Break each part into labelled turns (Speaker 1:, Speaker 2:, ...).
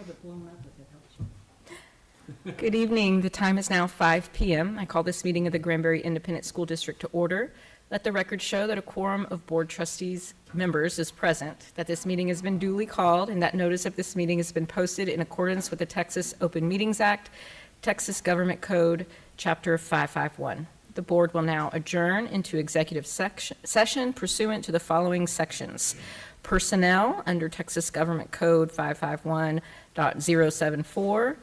Speaker 1: have it blown up if it helps you.
Speaker 2: Good evening. The time is now 5 p.m. I call this meeting of the Granbury Independent School District to order. Let the record show that a quorum of Board Trustees members is present, that this meeting has been duly called, and that notice of this meeting has been posted in accordance with the Texas Open Meetings Act, Texas Government Code, Chapter 551. The board will now adjourn into executive session pursuant to the following sections. Personnel under Texas Government Code 551.074,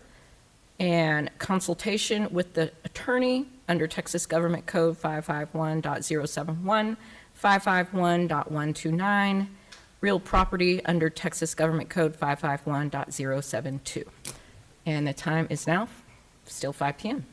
Speaker 2: and consultation with the attorney under Texas Government Code 551.071, 551.129, real property under Texas Government Code 551.072. And the time is now still 5 p.m.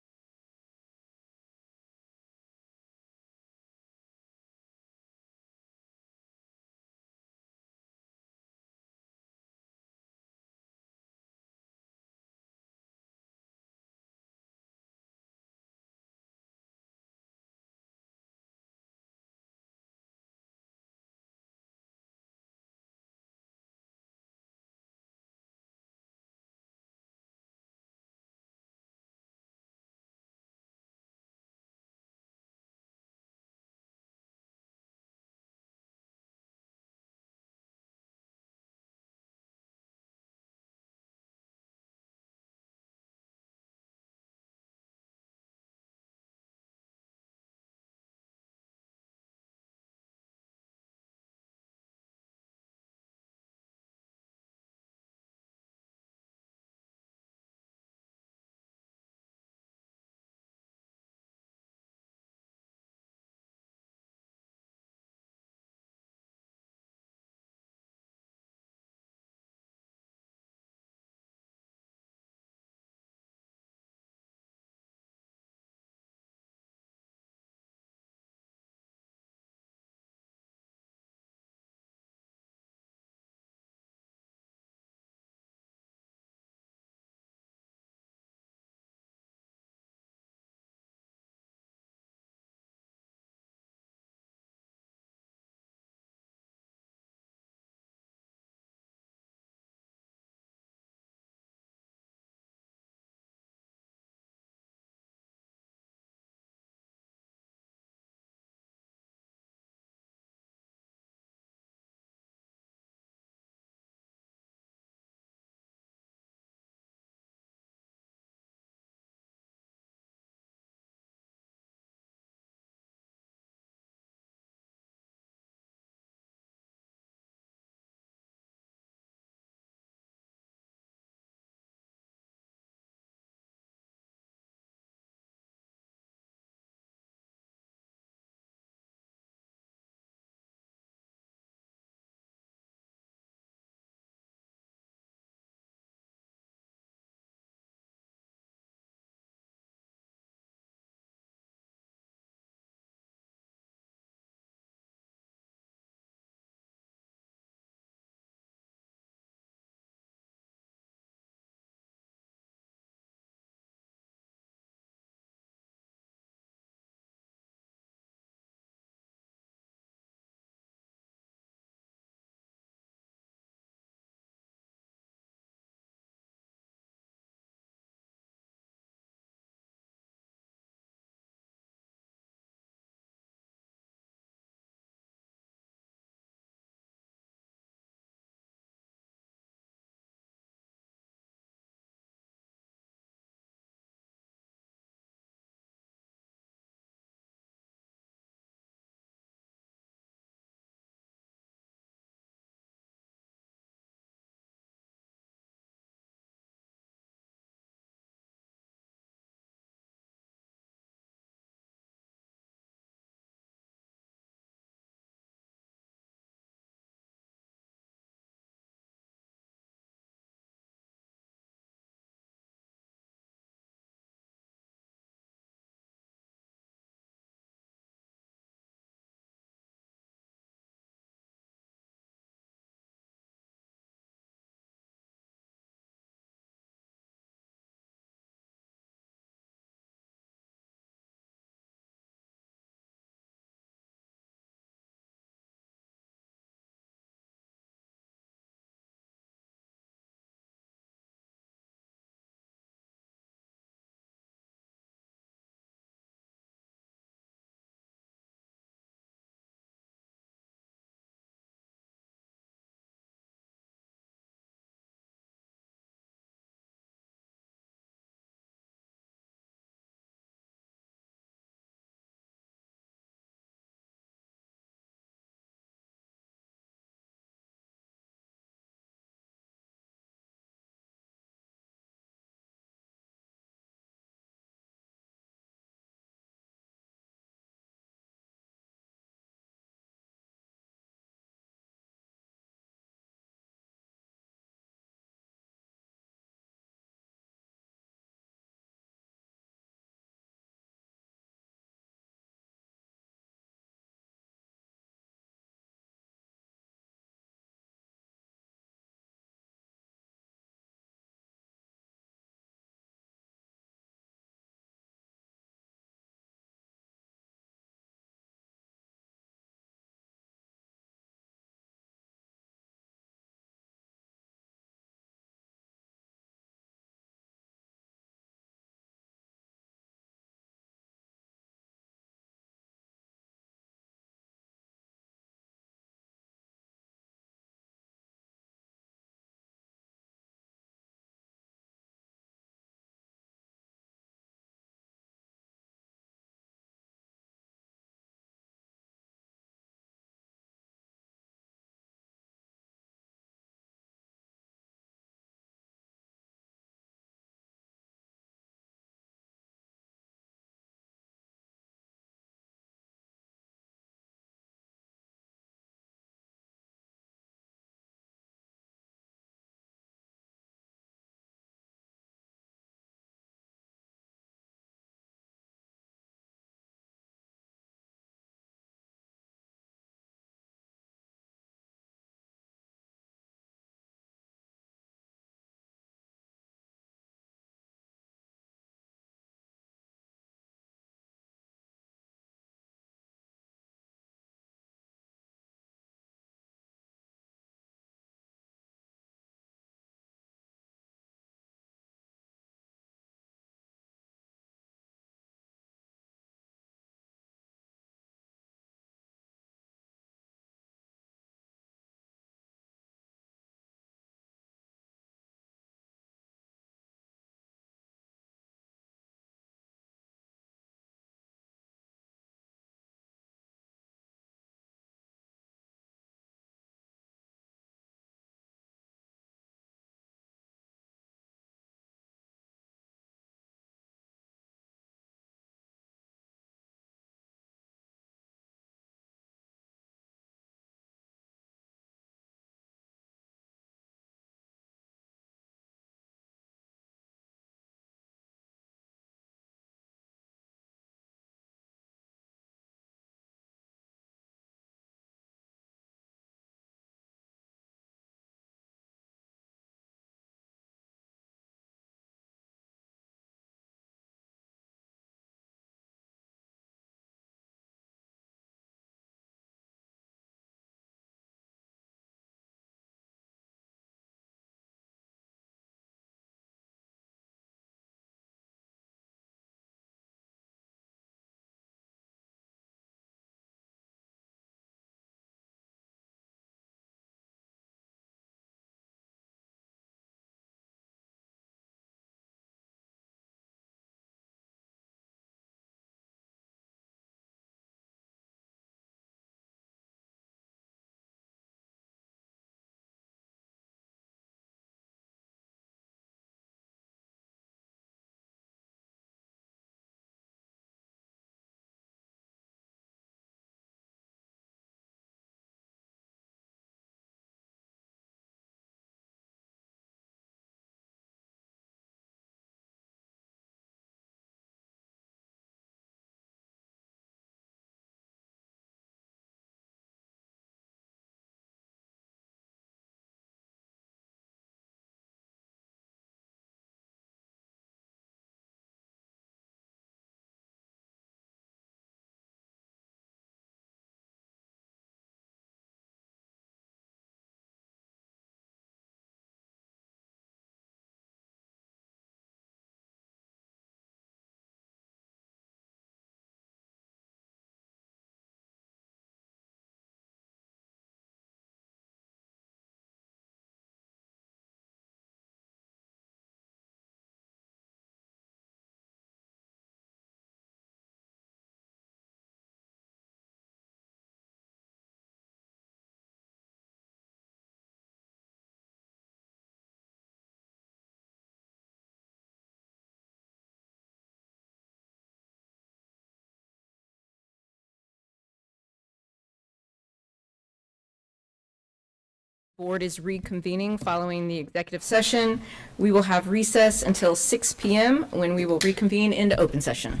Speaker 2: Board is reconvening following the executive session. We will have recess until 6 p.m. when we will reconvene into open session.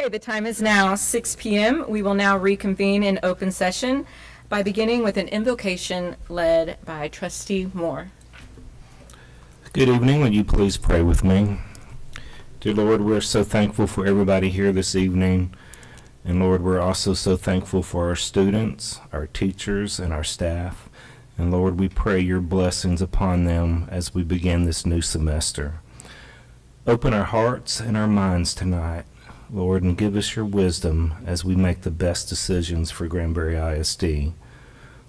Speaker 2: Okay, the time is now 6 p.m. We will now reconvene in open session by beginning with an invocation led by Trustee Moore.
Speaker 3: Good evening. Would you please pray with me? Dear Lord, we're so thankful for everybody here this evening. And Lord, we're also so thankful for our students, our teachers, and our staff. And Lord, we pray your blessings upon them as we begin this new semester. Open our hearts and our minds tonight, Lord, and give us your wisdom as we make the best decisions for Granbury ISD.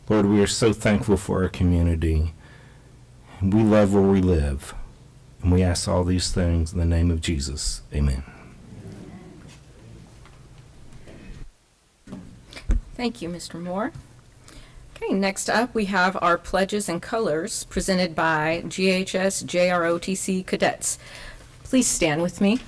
Speaker 3: Lord, we are so thankful for our community. And we love where we live. And we ask all these things in the name of Jesus. Amen.
Speaker 2: Thank you, Mr. Moore. Okay, next up we have our pledges and colors presented by GHS JROTC cadets. Please stand with me.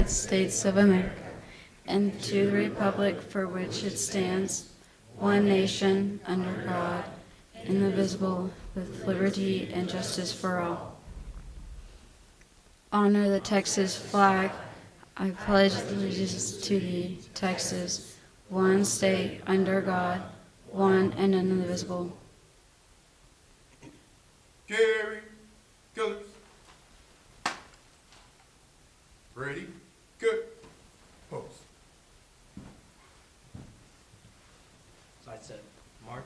Speaker 4: United States of America and to the republic for which it stands, one nation, under God, indivisible, with liberty and justice for all. Honor the Texas flag. I pledge allegiance to thee, Texas, one state, under God, one and indivisible.
Speaker 5: Carry colors. Ready, good, pose.
Speaker 6: Side set, march.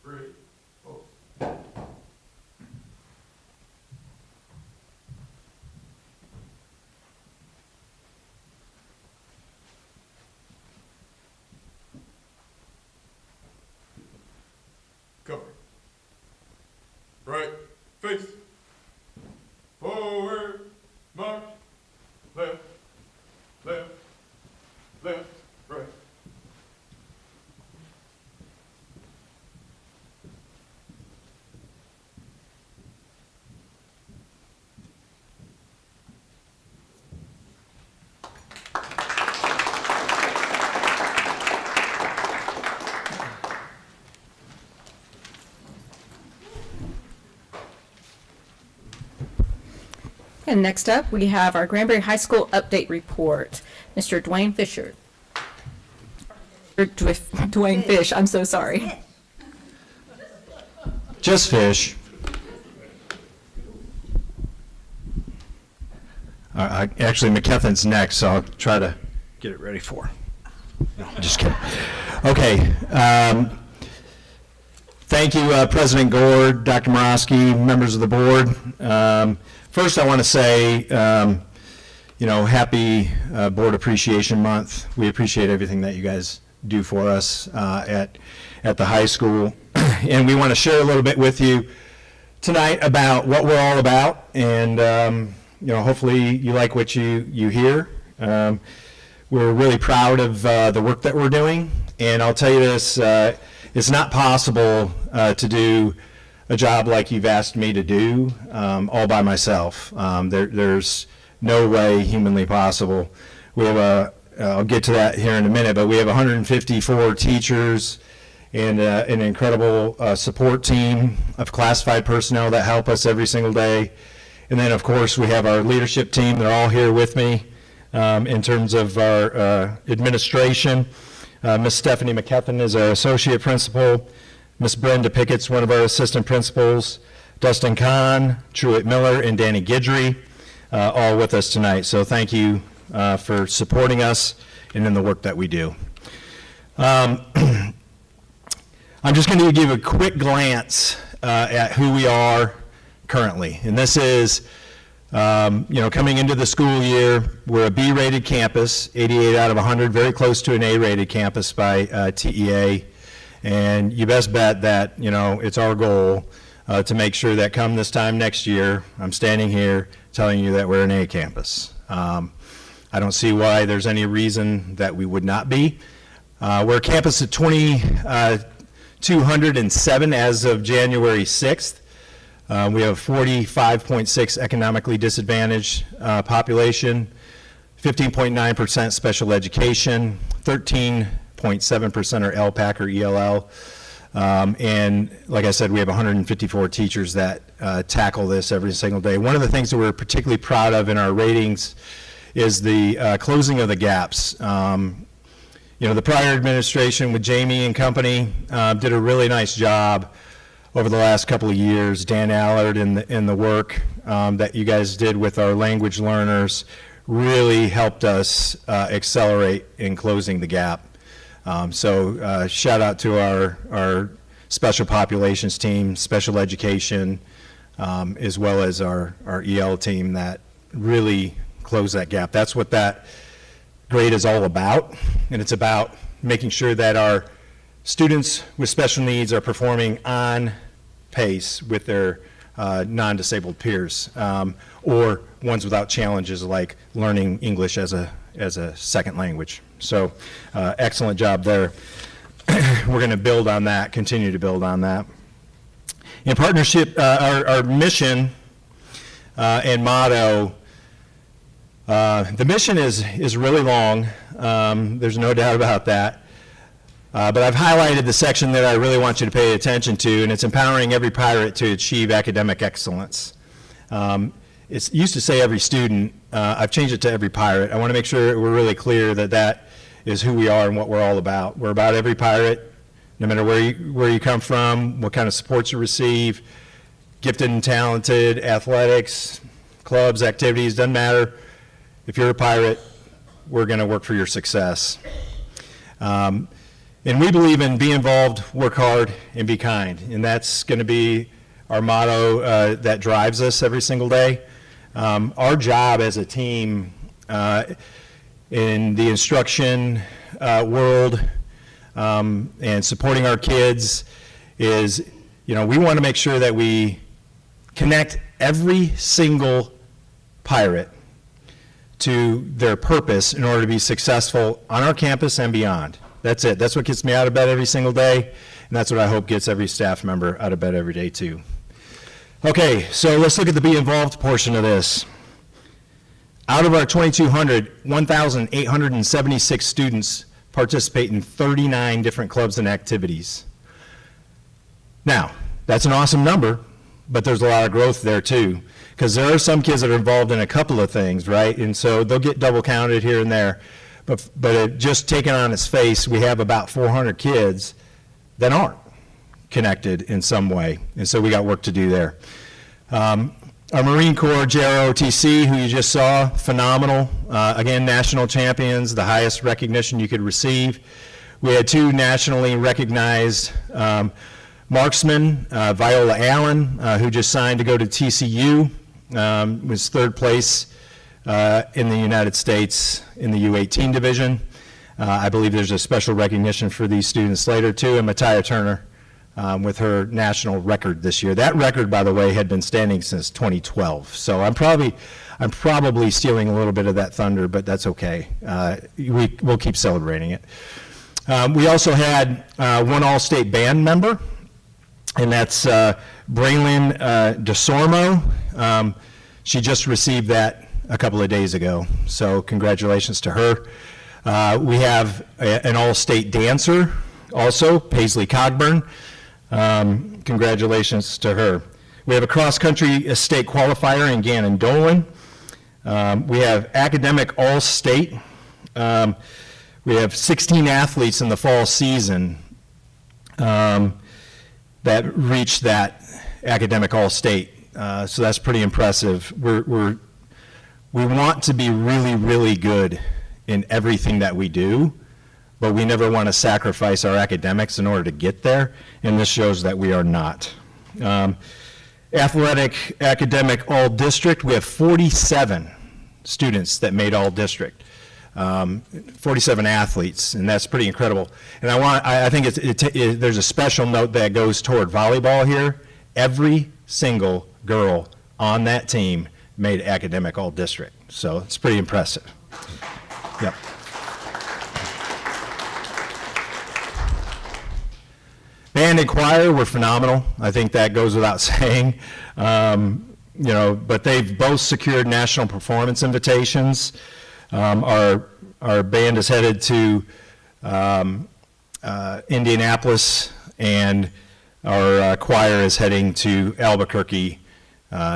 Speaker 5: Ready, pose. Cover. Right, face. Forward, march. Left, left, left, right.
Speaker 2: And next up, we have our Granbury High School update report. Mr. Dwayne Fisher. Dwayne Fish, I'm so sorry.
Speaker 7: Just fish. Actually, McKethan's next, so I'll try to get it ready for her. No, just kidding. Okay. Thank you, President Gore, Dr. Morosky, members of the board. First, I want to say, happy Board Appreciation Month. We appreciate everything that you guys do for us at the high school. And we want to share a little bit with you tonight about what we're all about. And, hopefully you like what you hear. We're really proud of the work that we're doing. And I'll tell you this, it's not possible to do a job like you've asked me to do all by myself. There's no way humanly possible. We have I'll get to that here in a minute, but we have 154 teachers and an incredible support team of classified personnel that help us every single day. And then, of course, we have our leadership team. They're all here with me in terms of our administration. Ms. Stephanie McKethan is our associate principal. Ms. Brenda Pickett's one of our assistant principals. Dustin Kahn, Truett Miller, and Danny Guidry, all with us tonight. So thank you for supporting us and in the work that we do. I'm just going to give a quick glance at who we are currently. And this is, coming into the school year, we're a B-rated campus, 88 out of 100, very close to an A-rated campus by TEA. And you best bet that, it's our goal to make sure that come this time next year, I'm standing here telling you that we're an A campus. I don't see why there's any reason that we would not be. We're a campus of 2,207 as of January 6th. We have 45.6 economically disadvantaged population, 15.9% special education, 13.7% are LPAC or ELL. And like I said, we have 154 teachers that tackle this every single day. One of the things that we're particularly proud of in our ratings is the closing of the gaps. The prior administration with Jamie and company did a really nice job over the last couple of years. Dan Allard and the work that you guys did with our language learners really helped us accelerate in closing the gap. So shout out to our special populations team, special education, as well as our EL team that really closed that gap. That's what that grade is all about, and it's about making sure that our students with special needs are performing on pace with their non-disabled peers, or ones without challenges like learning English as a second language. So excellent job there. We're going to build on that, continue to build on that. In partnership, our mission and motto, the mission is really long. There's no doubt about that. But I've highlighted the section that I really want you to pay attention to, and it's empowering every pirate to achieve academic excellence. It used to say every student. I've changed it to every pirate. I want to make sure we're really clear that that is who we are and what we're all about. We're about every pirate, no matter where you come from, what kind of supports you receive, gifted and talented, athletics, clubs, activities, doesn't matter. If you're a pirate, we're going to work for your success. And we believe in be involved, work hard, and be kind. And that's going to be our motto that drives us every single day. Our job as a team in the instruction world and supporting our kids is, we want to make sure that we connect every single pirate to their purpose in order to be successful on our campus and beyond. That's it. That's what gets me out of bed every single day, and that's what I hope gets every staff member out of bed every day too. Okay, so let's look at the be involved portion of this. Out of our 2,200, 1,876 students participate in 39 different clubs and activities. Now, that's an awesome number, but there's a lot of growth there too, because there are some kids that are involved in a couple of things, right? And so they'll get double counted here and there. But it just taken on its face, we have about 400 kids that aren't connected in some way, and so we got work to do there. Our Marine Corps JROTC, who you just saw, phenomenal. Again, national champions, the highest recognition you could receive. We had 2 nationally recognized marksmen, Viola Allen, who just signed to go to TCU, was 3rd place in the United States in the U18 division. I believe there's a special recognition for these students later too, and Matiah Turner with her national record this year. That record, by the way, had been standing since 2012. So I'm probably stealing a little bit of that thunder, but that's okay. We'll keep celebrating it. We also had one All-State band member, and that's Braylon DeSormo. She just received that a couple of days ago, so congratulations to her. We have an all-state dancer also, Paisley Cogburn. Congratulations to her. We have a cross-country state qualifier in Gannon Dolan. We have academic all-state. We have 16 athletes in the fall season that reached that academic all-state. So that's pretty impressive. We want to be really, really good in everything that we do, but we never want to sacrifice our academics in order to get there, and this shows that we are not. Athletic, academic, all district, we have 47 students that made all district, 47 athletes, and that's pretty incredible. And I think there's a special note that goes toward volleyball here. Every single girl on that team made academic all district, so it's pretty impressive. Yep. Band and choir were phenomenal. I think that goes without saying. But they've both secured national performance invitations. Our band is headed to Indianapolis, and our choir is heading to Albuquerque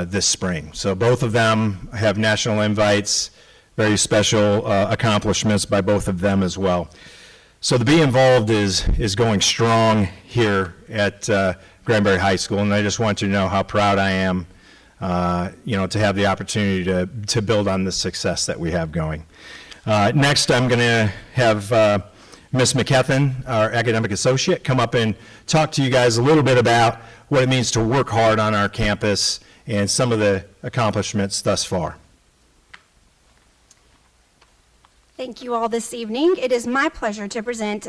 Speaker 7: this spring. So both of them have national invites, very special accomplishments by both of them as well. So the Be Involved is going strong here at Granbury High School, and I just want you to know how proud I am, to have the opportunity to build on the success that we have going. Next, I'm going to have Ms. McKethan, our academic associate, come up and talk to you guys a little bit about what it means to work hard on our campus and some of the accomplishments thus far.
Speaker 8: Thank you all this evening. It is my pleasure to present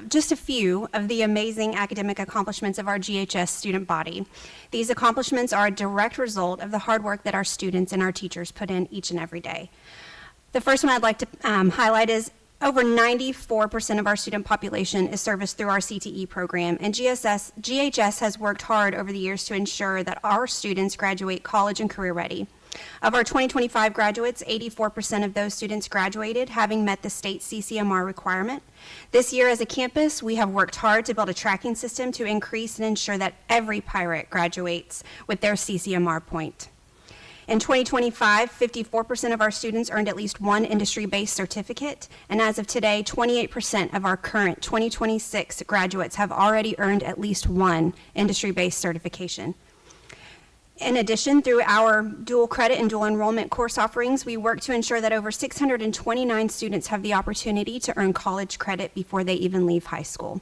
Speaker 8: just a few of the amazing academic accomplishments of our GHS student body. These accomplishments are a direct result of the hard work that our students and our teachers put in each and every day. The first one I'd like to highlight is over 94% of our student population is serviced through our CTE program, and GHS has worked hard over the years to ensure that our students graduate college and career ready. Of our 2025 graduates, 84% of those students graduated, having met the state CCMR requirement. This year as a campus, we have worked hard to build a tracking system to increase and ensure that every pirate graduates with their CCMR point. In 2025, 54% of our students earned at least one industry-based certificate, and as of today, 28% of our current 2026 graduates have already earned at least one industry-based certification. In addition, through our dual credit and dual enrollment course offerings, we work to ensure that over 629 students have the opportunity to earn college credit before they even leave high school.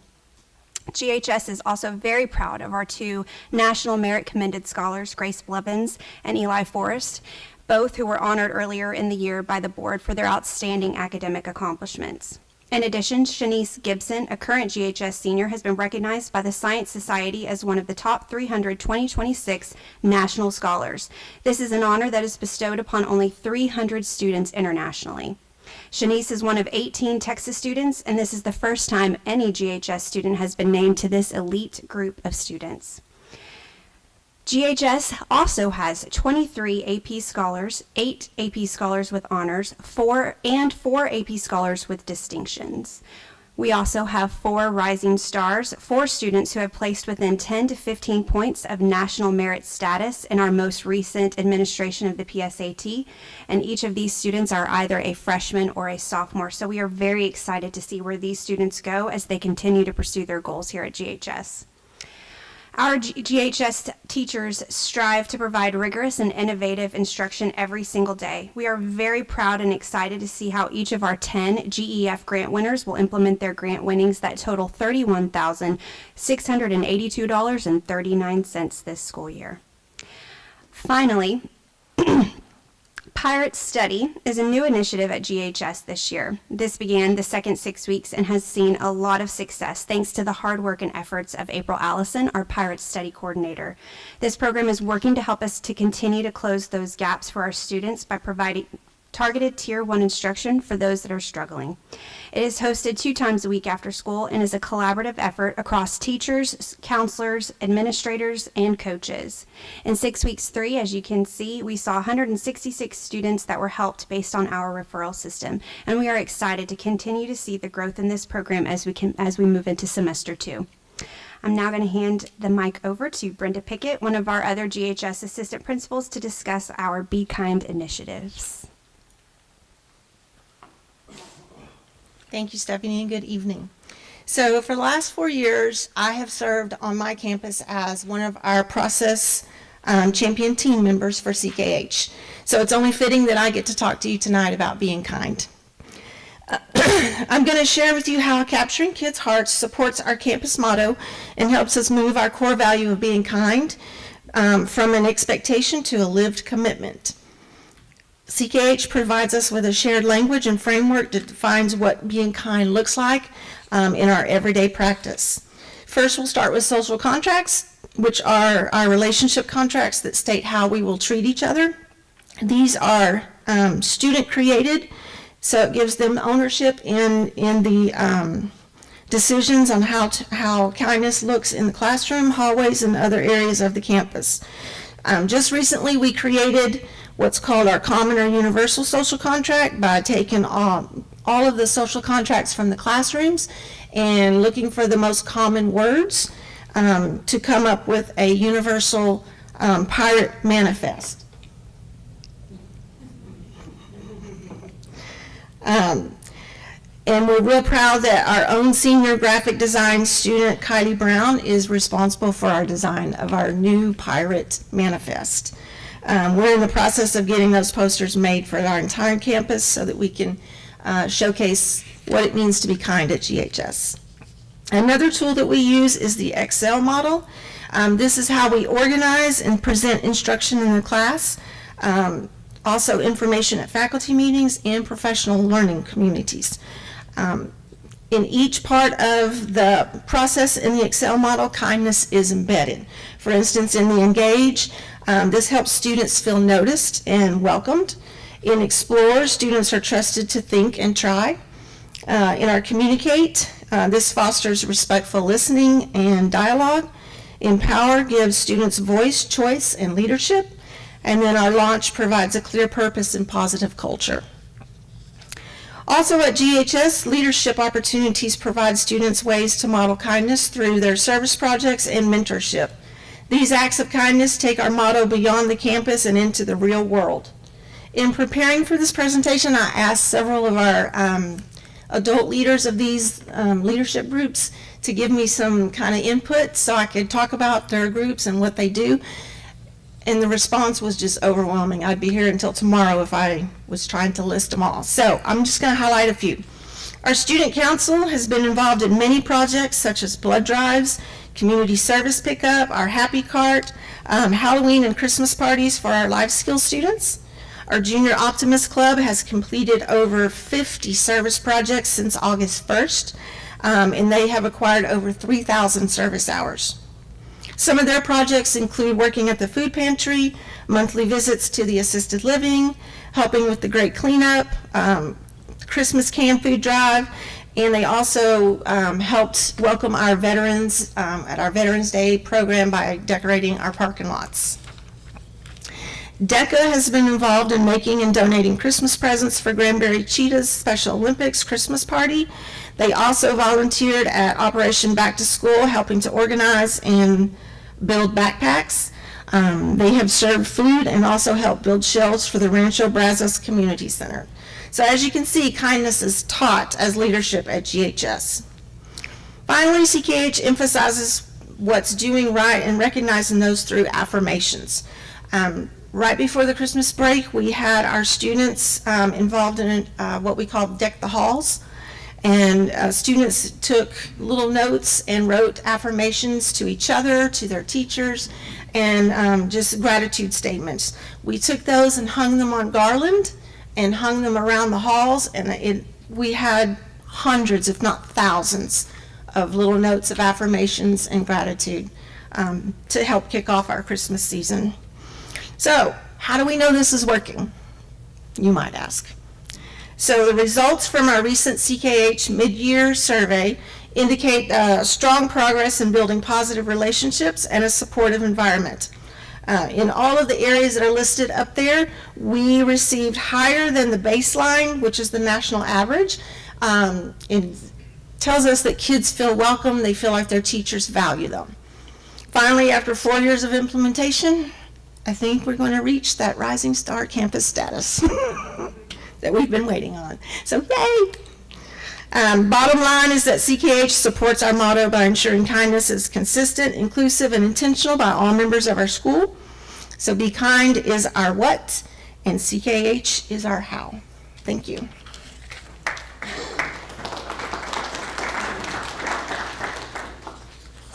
Speaker 8: GHS is also very proud of our two National Merit Commended Scholars, Grace Blevins and Eli Forrest, both who were honored earlier in the year by the board for their outstanding academic accomplishments. In addition, Shanice Gibson, a current GHS senior, has been recognized by the Science Society as one of the top 300 2026 national scholars. This is an honor that is bestowed upon only 300 students internationally. Shanice is one of 18 Texas students, and this is the first time any GHS student has been named to this elite group of students. GHS also has 23 AP scholars, 8 AP scholars with honors, 4 AP scholars with distinctions. We also have 4 rising stars, 4 students who have placed within 10 to 15 points of national merit status in our most recent administration of the PSAT, and each of these students are either a freshman or a sophomore, so we are very excited to see where these students go as they continue to pursue their goals here at GHS. Our GHS teachers strive to provide rigorous and innovative instruction every single day. We are very proud and excited to see how each of our 10 GEF grant winners will implement their grant winnings that total $31,682.39 this school year. Finally, Pirate Study is a new initiative at GHS this year. This began the second 6 weeks and has seen a lot of success thanks to the hard work and efforts of April Allison, our Pirate Study coordinator. This program is working to help us to continue to close those gaps for our students by providing targeted Tier 1 instruction for those that are struggling. It is hosted 2 times a week after school and is a collaborative effort across teachers, counselors, administrators, and coaches. In 6 weeks 3, as you can see, we saw 166 students that were helped based on our referral system, and we are excited to continue to see the growth in this program as we move into semester 2. I'm now going to hand the mic over to Brenda Pickett, one of our other GHS assistant principals, to discuss our Be Kind initiatives.
Speaker 9: Thank you, Stephanie, and good evening. So for the last 4 years, I have served on my campus as one of our process champion team members for CKH. So it's only fitting that I get to talk to you tonight about being kind. I'm going to share with you how capturing kids' hearts supports our campus motto and helps us move our core value of being kind from an expectation to a lived commitment. CKH provides us with a shared language and framework that defines what being kind looks like in our everyday practice. First, we'll start with social contracts, which are our relationship contracts that state how we will treat each other. These are student created, so it gives them ownership in the decisions on how kindness looks in the classroom, hallways, and other areas of the campus. Just recently, we created what's called our common or universal social contract by taking all of the social contracts from the classrooms and looking for the most common words to come up with a universal pirate manifest. And we're real proud that our own senior graphic design student, Kylie Brown, is responsible for our design of our new pirate manifest. We're in the process of getting those posters made for our entire campus so that we can showcase what it means to be kind at GHS. Another tool that we use is the Excel model. This is how we organize and present instruction in the class. also information at faculty meetings and professional learning communities. In each part of the process in the Excel model, kindness is embedded. For instance, in the Engage, this helps students feel noticed and welcomed. In Explore, students are trusted to think and try. In our Communicate, this fosters respectful listening and dialogue. Empower gives students voice, choice, and leadership. And then our Launch provides a clear purpose and positive culture. Also at GHS, leadership opportunities provide students ways to model kindness through their service projects and mentorship. These acts of kindness take our motto beyond the campus and into the real world. In preparing for this presentation, I asked several of our adult leaders of these leadership groups to give me some kind of input so I could talk about their groups and what they do. And the response was just overwhelming. I'd be here until tomorrow if I was trying to list them all. So I'm just going to highlight a few. Our student council has been involved in many projects such as blood drives, community service pickup, our Happy Cart, Halloween and Christmas parties for our life skills students. Our Junior Optimist Club has completed over 50 service projects since August 1st, and they have acquired over 3,000 service hours. Some of their projects include working at the food pantry, monthly visits to the assisted living, helping with the great cleanup, Christmas canned food drive, and they also helped welcome our veterans at our Veterans Day program by decorating our parking lots. DECA has been involved in making and donating Christmas presents for Granbury Cheetah's Special Olympics Christmas party. They also volunteered at Operation Back to School, helping to organize and build backpacks. They have served food and also helped build shelves for the Rancho Brazos Community Center. So as you can see, kindness is taught as leadership at GHS. Finally, CKH emphasizes what's doing right and recognizing those through affirmations. Right before the Christmas break, we had our students involved in what we call Deck the Halls. And students took little notes and wrote affirmations to each other, to their teachers, and just gratitude statements. We took those and hung them on garland and hung them around the halls, and we had hundreds, if not thousands, of little notes of affirmations and gratitude to help kick off our Christmas season. So, how do we know this is working? You might ask. So the results from our recent CKH mid-year survey indicate strong progress in building positive relationships and a supportive environment. In all of the areas that are listed up there, we received higher than the baseline, which is the national average. It tells us that kids feel welcome, they feel like their teachers value them. Finally, after 4 years of implementation, I think we're going to reach that Rising Star campus status that we've been waiting on. So yay! Bottom line is that CKH supports our motto by ensuring kindness is consistent, inclusive, and intentional by all members of our school. So be kind is our what, and CKH is our how. Thank you.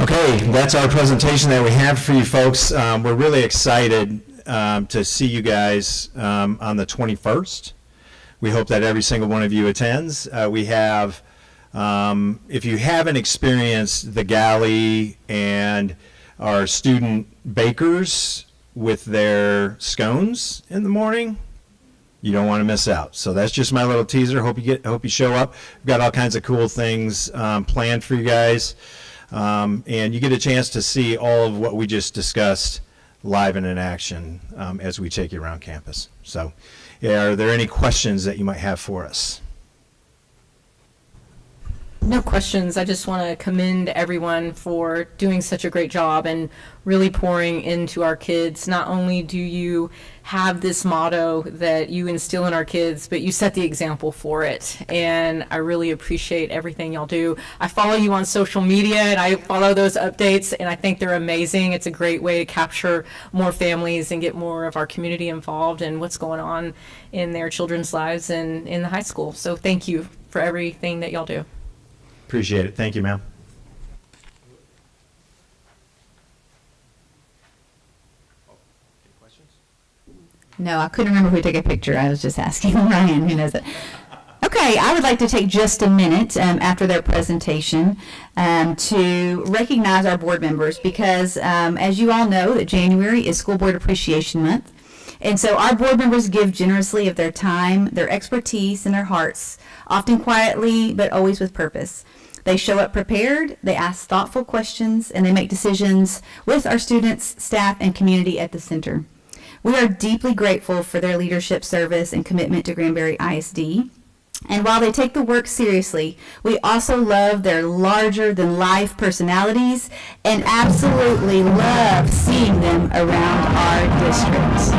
Speaker 7: Okay, that's our presentation that we have for you folks. We're really excited to see you guys on the 21st. We hope that every single one of you attends. We have, if you haven't experienced the galley and our student bakers with their scones in the morning, you don't want to miss out. So that's just my little teaser. Hope you show up. We've got all kinds of cool things planned for you guys. And you get a chance to see all of what we just discussed live and in action as we take you around campus. So, yeah, are there any questions that you might have for us?
Speaker 2: No questions. I just want to commend everyone for doing such a great job and really pouring into our kids. Not only do you have this motto that you instill in our kids, but you set the example for it. And I really appreciate everything y'all do. I follow you on social media and I follow those updates and I think they're amazing. It's a great way to capture more families and get more of our community involved in what's going on in their children's lives and in the high school. So thank you for everything that y'all do.
Speaker 7: Appreciate it. Thank you, ma'am.
Speaker 10: No, I couldn't remember who took a picture. I was just asking Ryan, who knows it. Okay, I would like to take just a minute after their presentation to recognize our board members because, as you all know, that January is School Board Appreciation Month. And so our board members give generously of their time, their expertise, and their hearts, often quietly, but always with purpose. They show up prepared, they ask thoughtful questions, and they make decisions with our students, staff, and community at the center. We are deeply grateful for their leadership, service, and commitment to Granbury ISD. And while they take the work seriously, we also love their larger-than-life personalities and absolutely love seeing them around our district.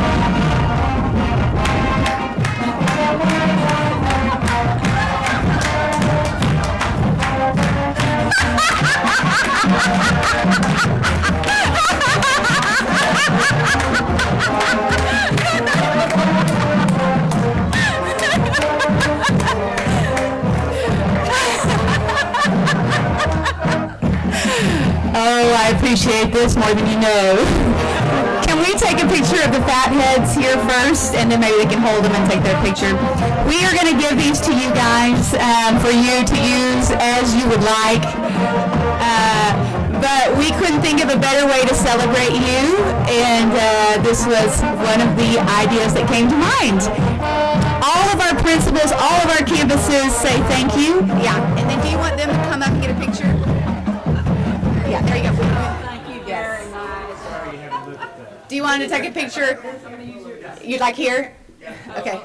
Speaker 10: Oh, I appreciate this more than you know. Can we take a picture of the fat heads here first, and then maybe we can hold them and take their picture? We are going to give these to you guys for you to use as you would like. But we couldn't think of a better way to celebrate you, and this was one of the ideas that came to mind. All of our principals, all of our campuses say thank you. Yeah, and then do you want them to come up and get a picture? Yeah, there you go.
Speaker 1: Thank you very much.
Speaker 10: Do you want to take a picture? You'd like here? Okay.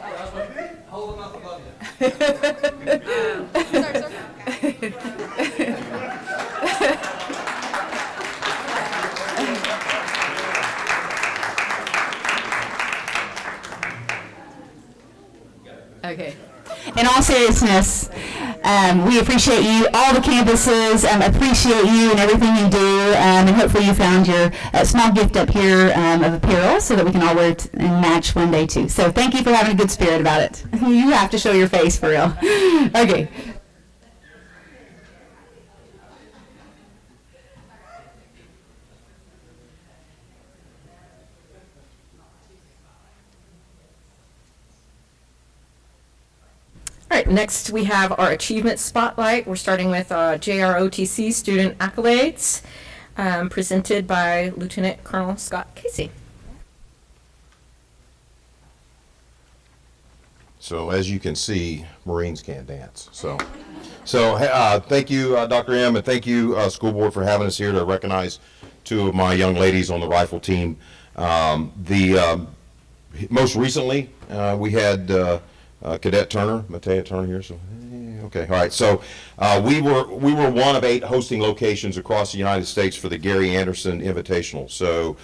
Speaker 10: Okay. In all seriousness, we appreciate you. All the campuses appreciate you and everything you do. And hopefully you found your small gift up here of apparel so that we can all wear it and match one day too. So thank you for having a good spirit about it. You have to show your face for real. Okay.
Speaker 2: All right, next we have our Achievement Spotlight. We're starting with JROTC Student Accolades, presented by Lieutenant Colonel Scott Casey.
Speaker 11: So as you can see, Marines can't dance. So thank you, Dr. M, and thank you, School Board, for having us here to recognize two of my young ladies on the rifle team. Most recently, we had Cadet Turner, Matea Turner here. So okay, all right. So we were one of 8 hosting locations across the United States for the Gary Anderson Invitational. So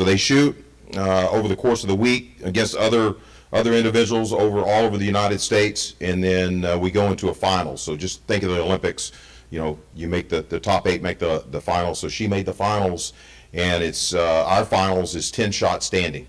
Speaker 11: they shoot over the course of the week against other individuals all over the United States, and then we go into a final. So just think of the Olympics. You know, you make the top 8 make the finals. So she made the finals, and it's our finals is 10 shot standing.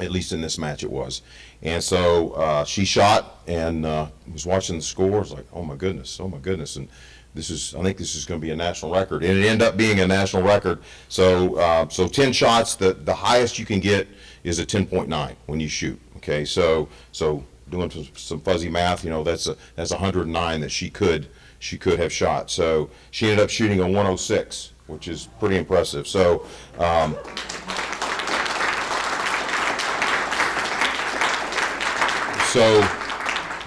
Speaker 11: At least in this match it was. And so she shot and was watching the score. I was like, oh my goodness. And I think this is going to be a national record. And it ended up being a national record. So 10 shots, the highest you can get is a 10.9 when you shoot. Okay, so doing some fuzzy math, you know, that's 109 that she could have shot. So she ended up shooting a 106, which is pretty impressive. So So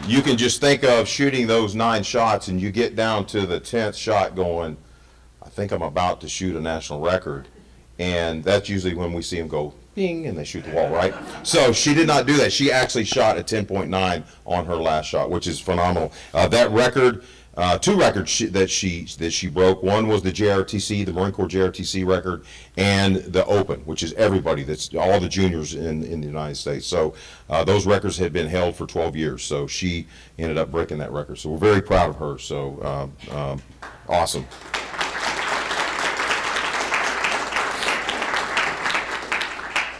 Speaker 11: you can just think of shooting those 9 shots and you get down to the 10th shot going, I think I'm about to shoot a national record. And that's usually when we see them go bing and they shoot the wall, right? So she did not do that. She actually shot a 10.9 on her last shot, which is phenomenal. That record, 2 records that she broke. One was the JRTC, the Marine Corps JRTC record, and the Open, which is everybody, that's all the juniors in the United States. So those records had been held for 12 years. So she ended up breaking that record. So we're very proud of her. So awesome.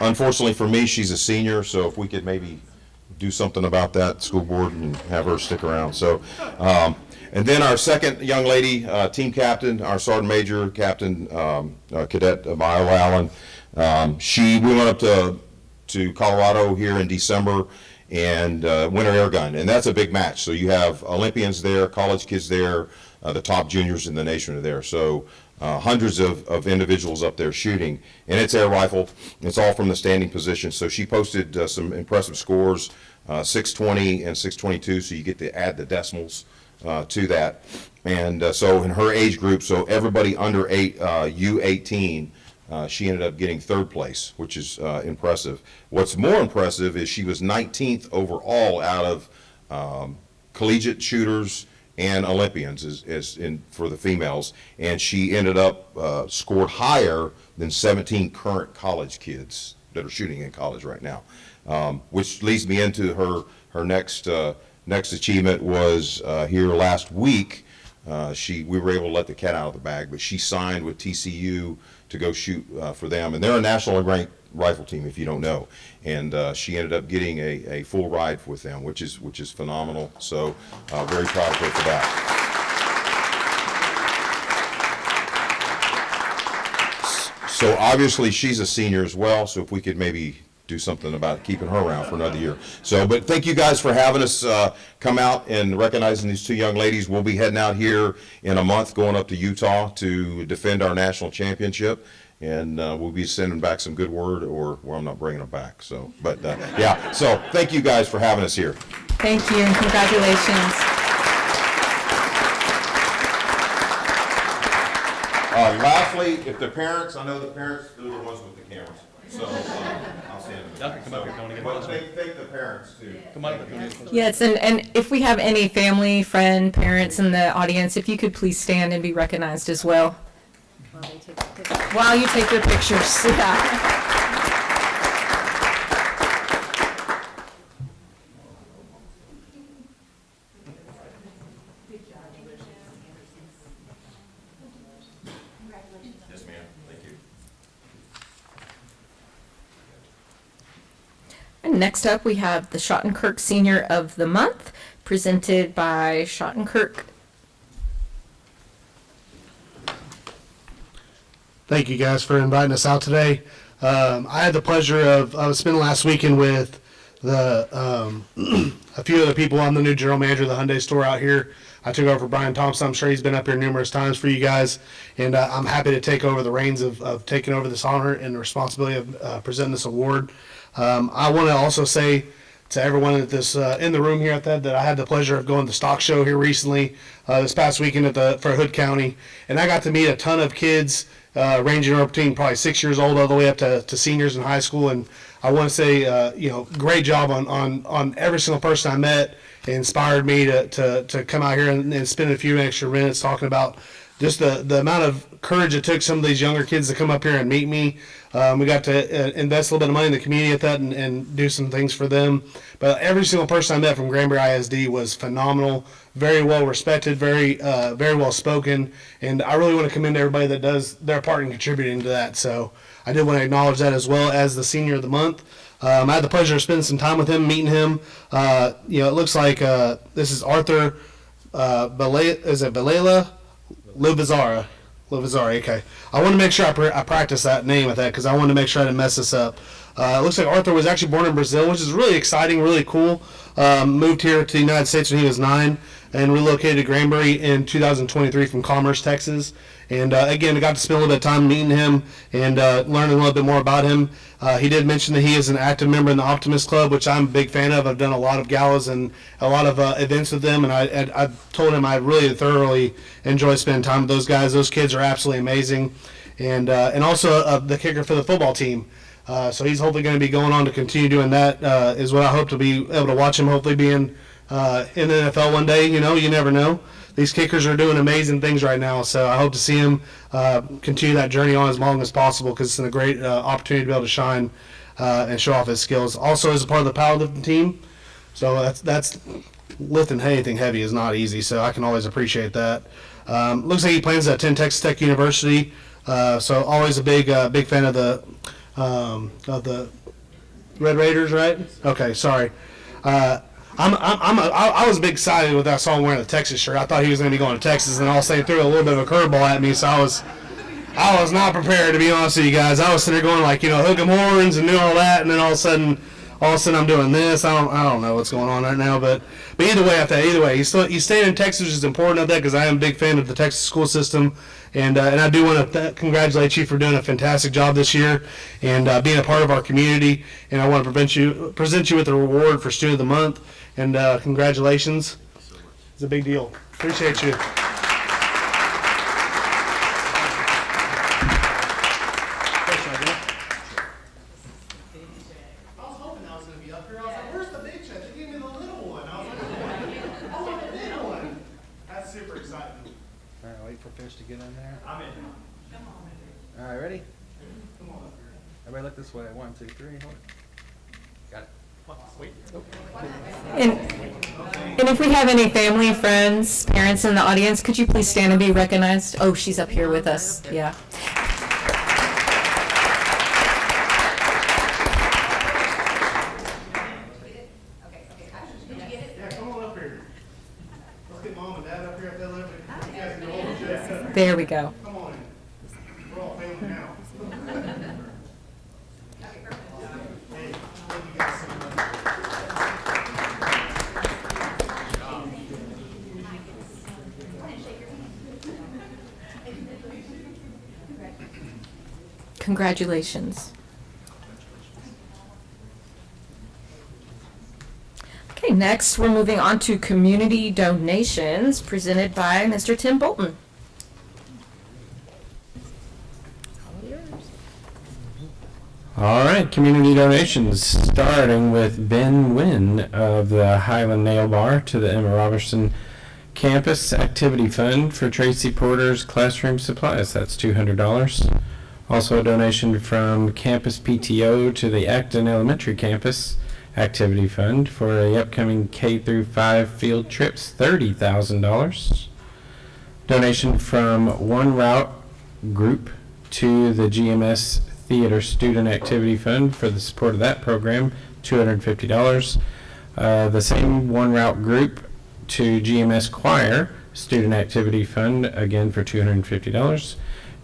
Speaker 11: Unfortunately for me, she's a senior, so if we could maybe do something about that, school board, and have her stick around. So, and then our second young lady, team captain, our sergeant major, Captain Cadet Viola Allen. We went up to to Colorado here in December and Winter Air Gun, and that's a big match. So you have Olympians there, college kids there, the top juniors in the nation are there. So hundreds of individuals up there shooting, and it's air rifle. It's all from the standing position. So she posted some impressive scores, 620 and 622. So you get to add the decimals to that. And so in her age group, so everybody under U18, she ended up getting third place, which is impressive. What's more impressive is she was 19th overall out of collegiate shooters and Olympians for the females, and she ended up scored higher than 17 current college kids that are shooting in college right now, which leads me into her next achievement was here last week. We were able to let the cat out of the bag, but she signed with TCU to go shoot for them, and they're a nationally ranked rifle team, if you don't know, and she ended up getting a full ride with them, which is phenomenal. So very proud of her for that. So obviously she's a senior as well, so if we could maybe do something about keeping her around for another year. So, but thank you guys for having us come out and recognizing these two young ladies. We'll be heading out here in a month, going up to Utah to defend our national championship, and we'll be sending back some good word, or well, I'm not bringing them back. So, but yeah. So, thank you guys for having us here.
Speaker 2: Thank you, and congratulations.
Speaker 11: Lastly, if the parents, I know the parents, they're the ones with the cameras. So I'll stand.
Speaker 6: Come up here, if you want to get
Speaker 11: But
Speaker 6: closer.
Speaker 11: thank the parents too.
Speaker 6: Come on up if you want to get closer.
Speaker 2: Yes, and if we have any family, friend, parents in the audience, if you could please stand and be recognized as well. While you take your pictures. Yeah.
Speaker 11: Yes, ma'am. Thank you.
Speaker 2: And next up, we have the Schottenkirk Senior of the Month, presented by Schottenkirk.
Speaker 12: Thank you guys for inviting us out today. I had the pleasure of spending last weekend with the a few other people. I'm the new general manager of the Hyundai store out here. I took over for Brian Thompson. I'm sure he's been up here numerous times for you guys, and I'm happy to take over the reins of taking over this honor and the responsibility of presenting this award. I want to also say to everyone at this in the room here that I had the pleasure of going to the stock show here recently this past weekend for Hood County, and I got to meet a ton of kids ranging up between probably 6 years old all the way up to seniors in high school. And I want to say great job on every single person I met. It inspired me to come out here and spend a few extra minutes talking about just the amount of courage it took some of these younger kids to come up here and meet me. We got to invest a little bit of money in the community at that and do some things for them. But every single person I met from Granbury ISD was phenomenal, very well respected, very well spoken, and I really want to commend everybody that does their part in contributing to that. So I did want to acknowledge that as well as the Senior of the Month. I had the pleasure of spending some time with him, meeting him. It looks like this is Arthur Balela Lovizara, okay. I want to make sure I practice that name with that because I want to make sure I didn't mess this up. It looks like Arthur was actually born in Brazil, which is really exciting, really cool. Moved here to the United States when he was 9 and relocated to Granbury in 2023 from Commerce, Texas. And again, I got to spend a little bit of time meeting him and learning a little bit more about him. He did mention that he is an active member in the Optimist Club, which I'm a big fan of. I've done a lot of galas and a lot of events with them, and I told him I really thoroughly enjoy spending time with those guys. Those kids are absolutely amazing. And also the kicker for the football team. So he's hopefully going to be going on to continue doing that, is what I hope to be able to watch him hopefully be in the NFL one day. You never know. These kickers are doing amazing things right now, so I hope to see him continue that journey on as long as possible because it's a great opportunity to be able to shine and show off his skills. Also, as a part of the powerlifting team, so that's lifting anything heavy is not easy, so I can always appreciate that. Looks like he plans to attend Texas Tech University, so always a big fan of the Red Raiders, right? Okay, sorry. I was big excited when I saw him wearing the Texas shirt. I thought he was going to be going to Texas, and all of a sudden threw a little bit of a curveball at me. So I was not prepared, to be honest with you guys. I was sitting there going like, hook 'em horns and do all that, and then all of a sudden I'm doing this. I don't know what's going on right now, but either way, you staying in Texas is important of that because I am a big fan of the Texas school system, and I do want to congratulate you for doing a fantastic job this year and being a part of our community. And I want to present you with a reward for Student of the Month, and congratulations. It's a big deal. Appreciate you.
Speaker 6: To get in there. I'm in. All right, ready? Everybody look this way. 1, 2, 3. Hold it. Got it. Wait.
Speaker 2: And if we have any family, friends, parents in the audience, could you please stand and be recognized? Oh, she's up here with us. Yeah. There we go.
Speaker 12: Come on in. We're all family now. Hey, thank you guys so much.
Speaker 2: Congratulations. Okay, next we're moving on to community donations presented by Mr. Tim Bolton.
Speaker 3: All right, community donations, starting with Ben Wynn of the Highland Nail Bar to the Emma Robertson Campus Activity Fund for Tracy Porter's classroom supplies. That's $200. Also a donation from Campus PTO to the Acton Elementary Campus Activity Fund for the upcoming K-5 field trips, $30,000. Donation from One Route Group to the GMS Theater Student Activity Fund for the support of that program, $250. The same One Route Group to GMS Choir Student Activity Fund, again for $250.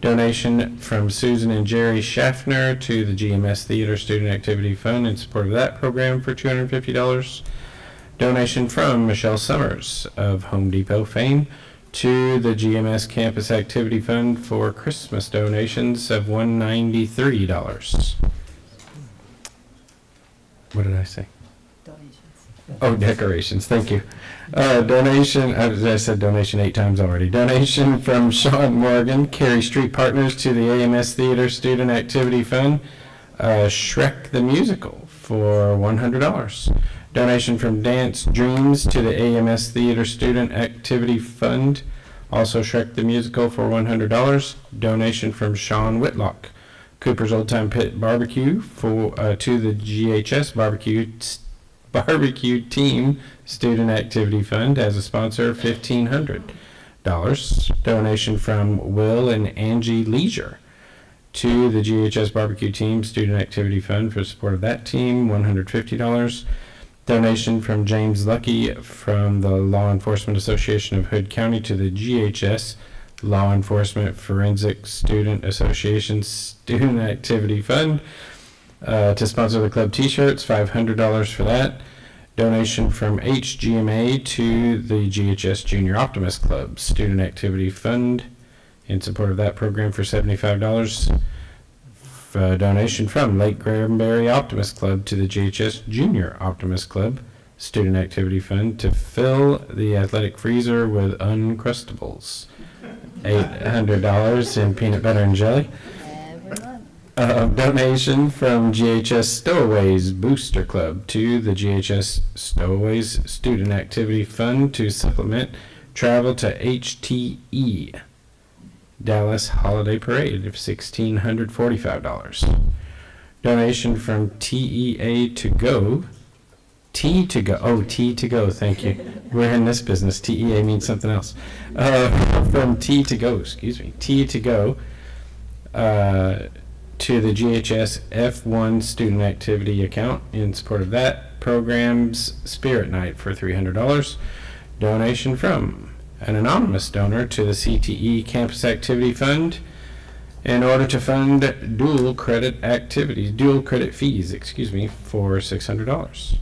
Speaker 3: Donation from Susan and Jerry Schaffner to the GMS Theater Student Activity Fund in support of that program for $250. Donation from Michelle Summers of Home Depot fame to the GMS Campus Activity Fund for Christmas donations of $193. What did I say? Donations. Oh, decorations. Thank you. Donation, I said donation 8 times already. Donation from Sean Morgan, Cary Street Partners to the AMS Theater Student Activity Fund, Shrek the Musical for $100. Donation from Dance Dreams to the AMS Theater Student Activity Fund, also Shrek the Musical for $100. Donation from Sean Whitlock, Cooper's Old Time Pit Barbecue for to the GHS Barbecue Team Student Activity Fund as a sponsor, $1,500. Donation from Will and Angie Leisure to the GHS Barbecue Team Student Activity Fund for support of that team, $150. Donation from James Lucky from the Law Enforcement Association of Hood County to the GHS Law Enforcement Forensic Student Association Student Activity Fund to sponsor the club t-shirts, $500 for that. Donation from HGMA to the GHS Junior Optimist Club Student Activity Fund in support of that program for $75. Donation from Lake Granbury Optimist Club to the GHS Junior Optimist Club Student Activity Fund to fill the athletic freezer with Uncrustables, $800 in peanut butter and jelly. Donation from GHS Stowaways Booster Club to the GHS Stowaways Student Activity Fund to supplement travel to HTE Dallas Holiday Parade of $1,645. Donation from TEA to go. T to go. Oh, T to go. Thank you. We're in this business. TEA means something else. From T to go. Excuse me. T to go. To the GHS F1 Student Activity account in support of that program's Spirit Night for $300. Donation from an anonymous donor to the CTE Campus Activity Fund
Speaker 6: in order to fund dual credit fees, for $600.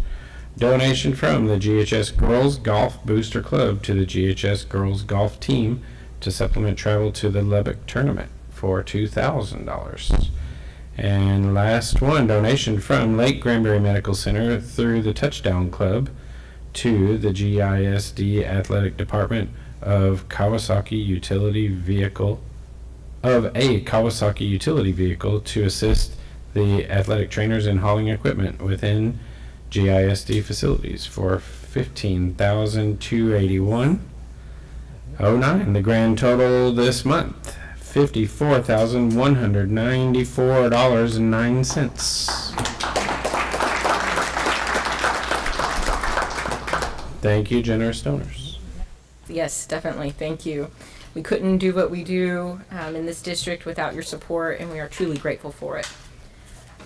Speaker 6: Donation from the GHS Girls Golf Booster Club to the GHS Girls Golf Team to supplement travel to the Lubbock tournament for $2,000. And last one, donation from Lake Granbury Medical Center through the Touchdown Club to the GISD Athletic Department of a Kawasaki utility vehicle to assist the athletic trainers in hauling equipment within GISD facilities for $15,281.09. The grand total this month, $54,194.09. Thank you, generous donors.
Speaker 2: Yes, definitely. Thank you. We couldn't do what we do in this district without your support, and we are truly grateful for it.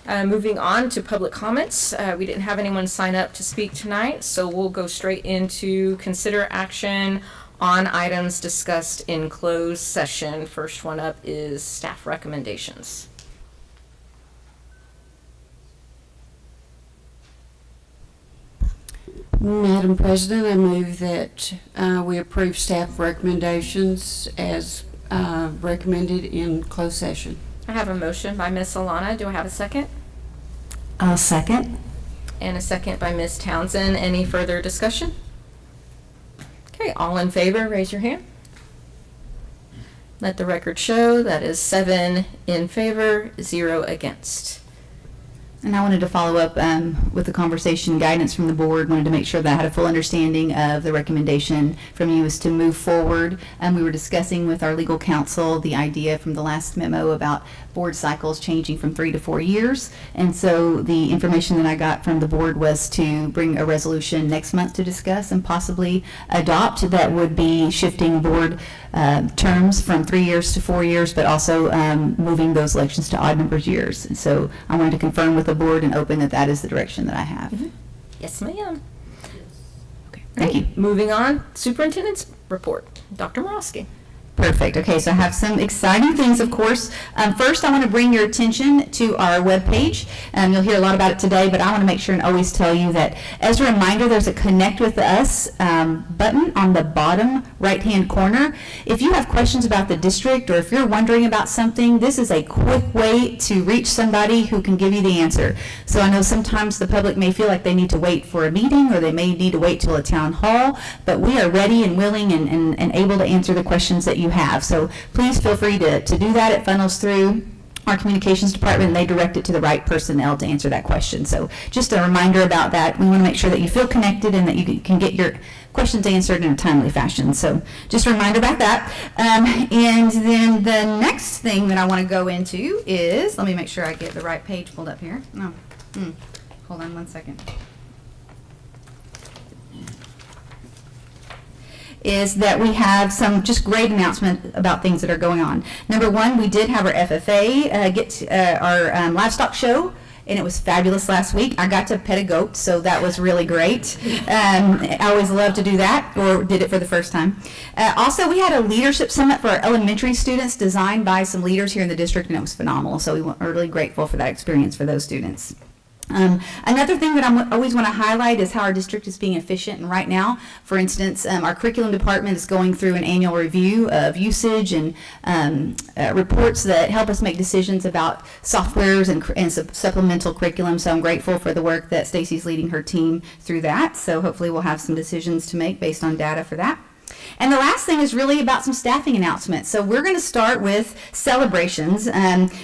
Speaker 2: Moving on to public comments. We didn't have anyone sign up to speak tonight, so we'll go straight into consider action on items discussed in closed session. First one up is staff recommendations.
Speaker 1: Madam President, I move that we approve staff recommendations as recommended in closed session.
Speaker 2: I have a motion by Ms. Alana. Do I have a second?
Speaker 10: I'll second.
Speaker 2: And a second by Ms. Townsend. Any further discussion? Okay, all in favor, raise your hand. Let the record show that is 7 in favor, 0 against.
Speaker 10: And I wanted to follow up with the conversation guidance from the board. Wanted to make sure that I had a full understanding of the recommendation from you is to move forward. We were discussing with our legal counsel the idea from the last memo about board cycles changing from 3 to 4 years. And so the information that I got from the board was to bring a resolution next month to discuss and possibly adopt that would be shifting board terms from 3 years to 4 years, but also moving those elections to odd numbers years. And so I wanted to confirm with the board and open that is the direction that I have.
Speaker 2: Mm-hmm. Yes, ma'am.
Speaker 10: Okay, thank you.
Speaker 2: Moving on, superintendent's report. Dr. Morosky.
Speaker 10: Perfect. Okay, so I have some exciting things, of course. First, I want to bring your attention to our webpage. You'll hear a lot about it today, but I want to make sure and always tell you that, as a reminder, there's a Connect with Us button on the bottom right-hand corner. If you have questions about the district or if you're wondering about something, this is a quick way to reach somebody who can give you the answer. So I know sometimes the public may feel like they need to wait for a meeting or they may need to wait till a town hall, but we are ready and willing and able to answer the questions that you have. So please feel free to do that. It funnels through our communications department and they direct it to the right personnel to answer that question. So just a reminder about that. We want to make sure that you feel connected and that you can get your questions answered in a timely fashion. So just a reminder about that. And then the next thing that I want to go into is, let me make sure I get the right page pulled up here. No. Hold on one second. Is that we have some just great announcement about things that are going on. Number one, we did have our FFA get our livestock show, and it was fabulous last week. I got to pet a goat, so that was really great. I always love to do that, or did it for the first time. Also, we had a leadership summit for our elementary students designed by some leaders here in the district, and it was phenomenal. So we were really grateful for that experience for those students. Another thing that I always want to highlight is how our district is being efficient. And right now, for instance, our curriculum department is going through an annual review of usage and reports that help us make decisions about softwares and supplemental curriculum. So I'm grateful for the work that Stacy's leading her team through that. So hopefully we'll have some decisions to make based on data for that. And the last thing is really about some staffing announcements. So we're going to start with celebrations.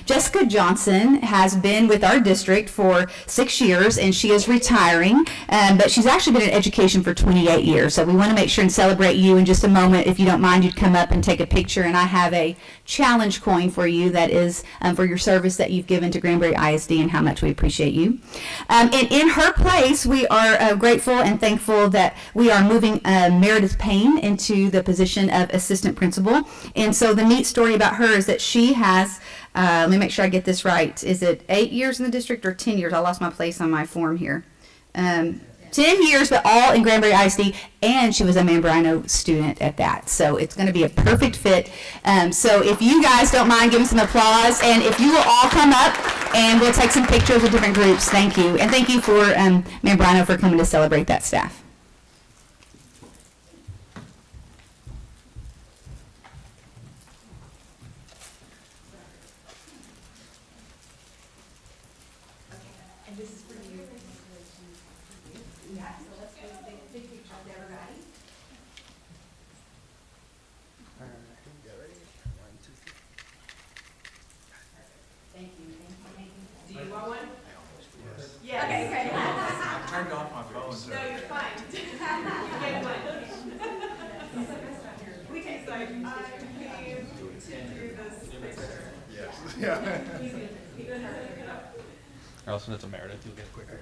Speaker 10: Jessica Johnson has been with our district for 6 years, and she is retiring, but she's actually been in education for 28 years. So we want to make sure and celebrate you in just a moment. If you don't mind, you'd come up and take a picture, and I have a challenge coin for you that is for your service that you've given to Granbury ISD and how much we appreciate you. And in her place, we are grateful and thankful that we are moving Meredith Payne into the position of assistant principal. And so the neat story about her is that she has, let me make sure I get this right. Is it 8 years in the district or 10 years? I lost my place on my form here. 10 years, but all in Granbury ISD, and she was a Mambrino student at that. So it's going to be a perfect fit. So if you guys don't mind giving some applause, and if you will all come up, and we'll take some pictures of different groups. Thank you. And thank you for Mambrino for coming to celebrate that staff.
Speaker 6: I'll send it to Meredith. You'll get it quicker.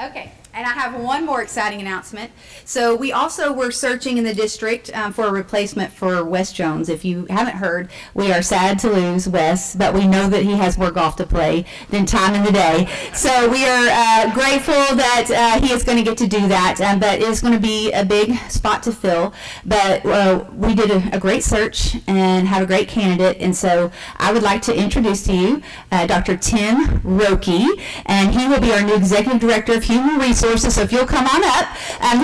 Speaker 10: Okay, and I have one more exciting announcement. So we also were searching in the district for a replacement for Wes Jones. If you haven't heard, we are sad to lose Wes, but we know that he has more golf to play than time in the day. So we are grateful that he is going to get to do that, but it's going to be a big spot to fill. But we did a great search and have a great candidate, and so I would like to introduce to you Dr. Tim Roque, and he will be our new Executive Director of Human Resources. So if you'll come on up,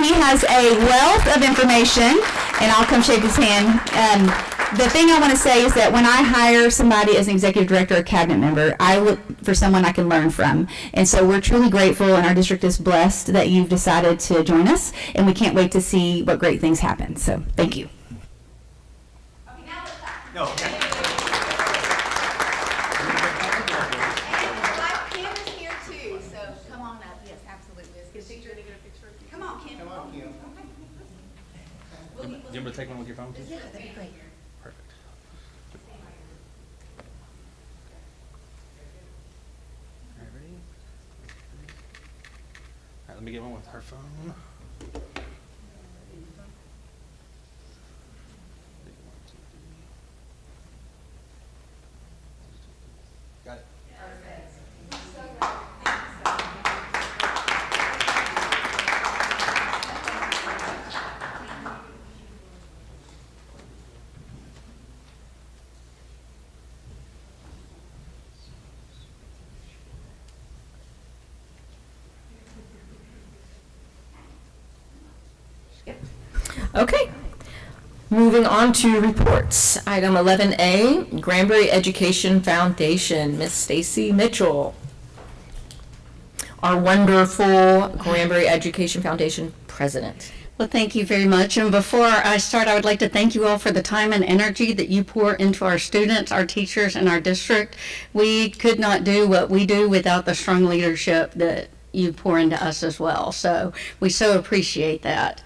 Speaker 10: he has a wealth of information, and I'll come shake his hand. The thing I want to say is that when I hire somebody as an executive director or cabinet member, I look for someone I can learn from. And so we're truly grateful, and our district is blessed that you've decided to join us, and we can't wait to see what great things happen. So thank you. Okay, now let's start.
Speaker 7: No, okay.
Speaker 6: You able to take one with your phone too?
Speaker 10: Yeah, that'd be great.
Speaker 6: Perfect. All right, ready? All right, let me get one with her phone. Got it.
Speaker 2: Okay. Moving on to reports. Item 11A, Granbury Education Foundation, Miss Stacy Mitchell. Our wonderful Granbury Education Foundation president.
Speaker 1: Well, thank you very much. And before I start, I would like to thank you all for the time and energy that you pour into our students, our teachers, and our district. We could not do what we do without the strong leadership that you pour into us as well. So we so appreciate that.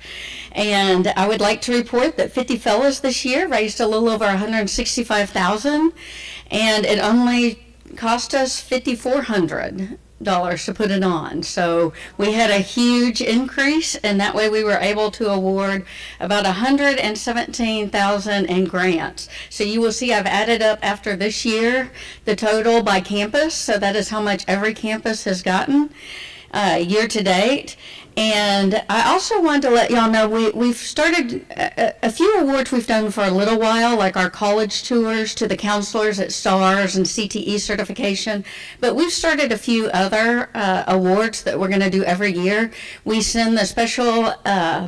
Speaker 1: And I would like to report that 50 Fellows this year raised a little over $165,000, and it only cost us $5,400 to put it on. So we had a huge increase, and that way we were able to award about $117,000 in grants. So you will see I've added up after this year the total by campus. So that is how much every campus has gotten year to date. And I also wanted to let y'all know we've started a few awards we've done for a little while, like our college tours to the counselors at STARS and CTE certification. But we've started a few other awards that we're going to do every year. We send the special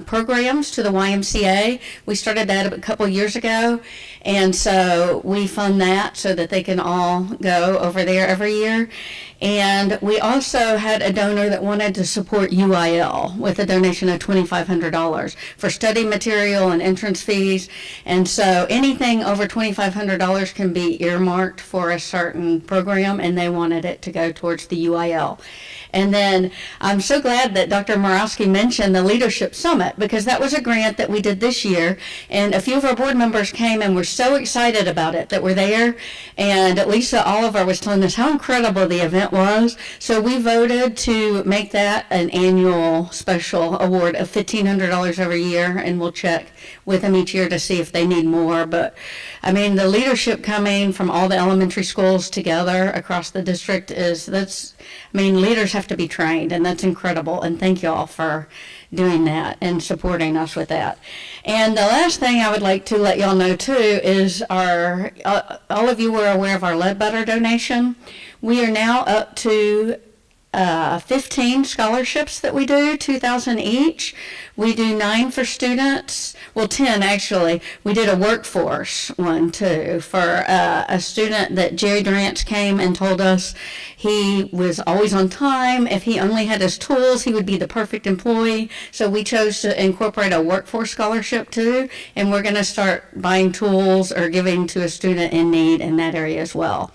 Speaker 1: programs to the YMCA. We started that a couple years ago. And so we fund that so that they can all go over there every year. And we also had a donor that wanted to support UIL with a donation of $2,500 for study material and entrance fees. And so anything over $2,500 can be earmarked for a certain program, and they wanted it to go towards the UIL. And then I'm so glad that Dr. Morawski mentioned the Leadership Summit, because that was a grant that we did this year, and a few of our board members came and were so excited about it that were there. And Lisa Oliver was telling us how incredible the event that was. So we voted to make that an annual special award of $1,500 every year, and we'll check with them each year to see if they need more. But I mean, the leadership coming from all the elementary schools together across the district leaders have to be trained, and that's incredible. And thank you all for doing that and supporting us with that. And the last thing I would like to let y'all know too is all of you were aware of our Ledbetter donation. We are now up to 15 scholarships that we do, $2,000 each. We do 9 for students, well 10 actually. We did a workforce one too for a student that Jerry Durant came and told us he was always on time. If he only had his tools, he would be the perfect employee. So we chose to incorporate a workforce scholarship too, and we're going to start buying tools or giving to a student in need in that area as well.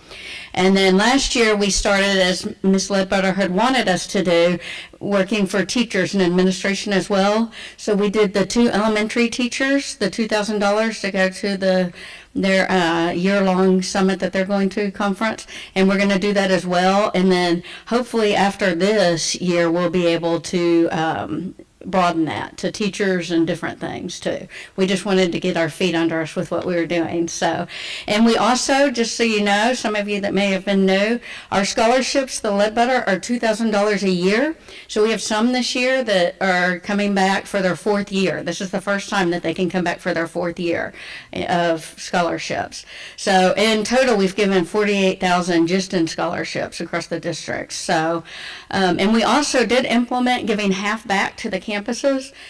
Speaker 1: And then last year we started, as Ms. Ledbetter had wanted us to do, working for teachers and administration as well. So we did the 2 elementary teachers, the $2,000 to go to their year-long summit that they're going to, conference, and we're going to do that as well. And then hopefully after this year we'll be able to broaden that to teachers and different things too. We just wanted to get our feet under us with what we were doing. So, and we also, just so you know, some of you that may have been new, our scholarships, the Ledbetter, are $2,000 a year. So we have some this year that are coming back for their 4th year. This is the first time that they can come back for their 4th year of scholarships. So in total, we've given $48,000 just in scholarships across the district. So, and we also did implement giving half back to the campuses.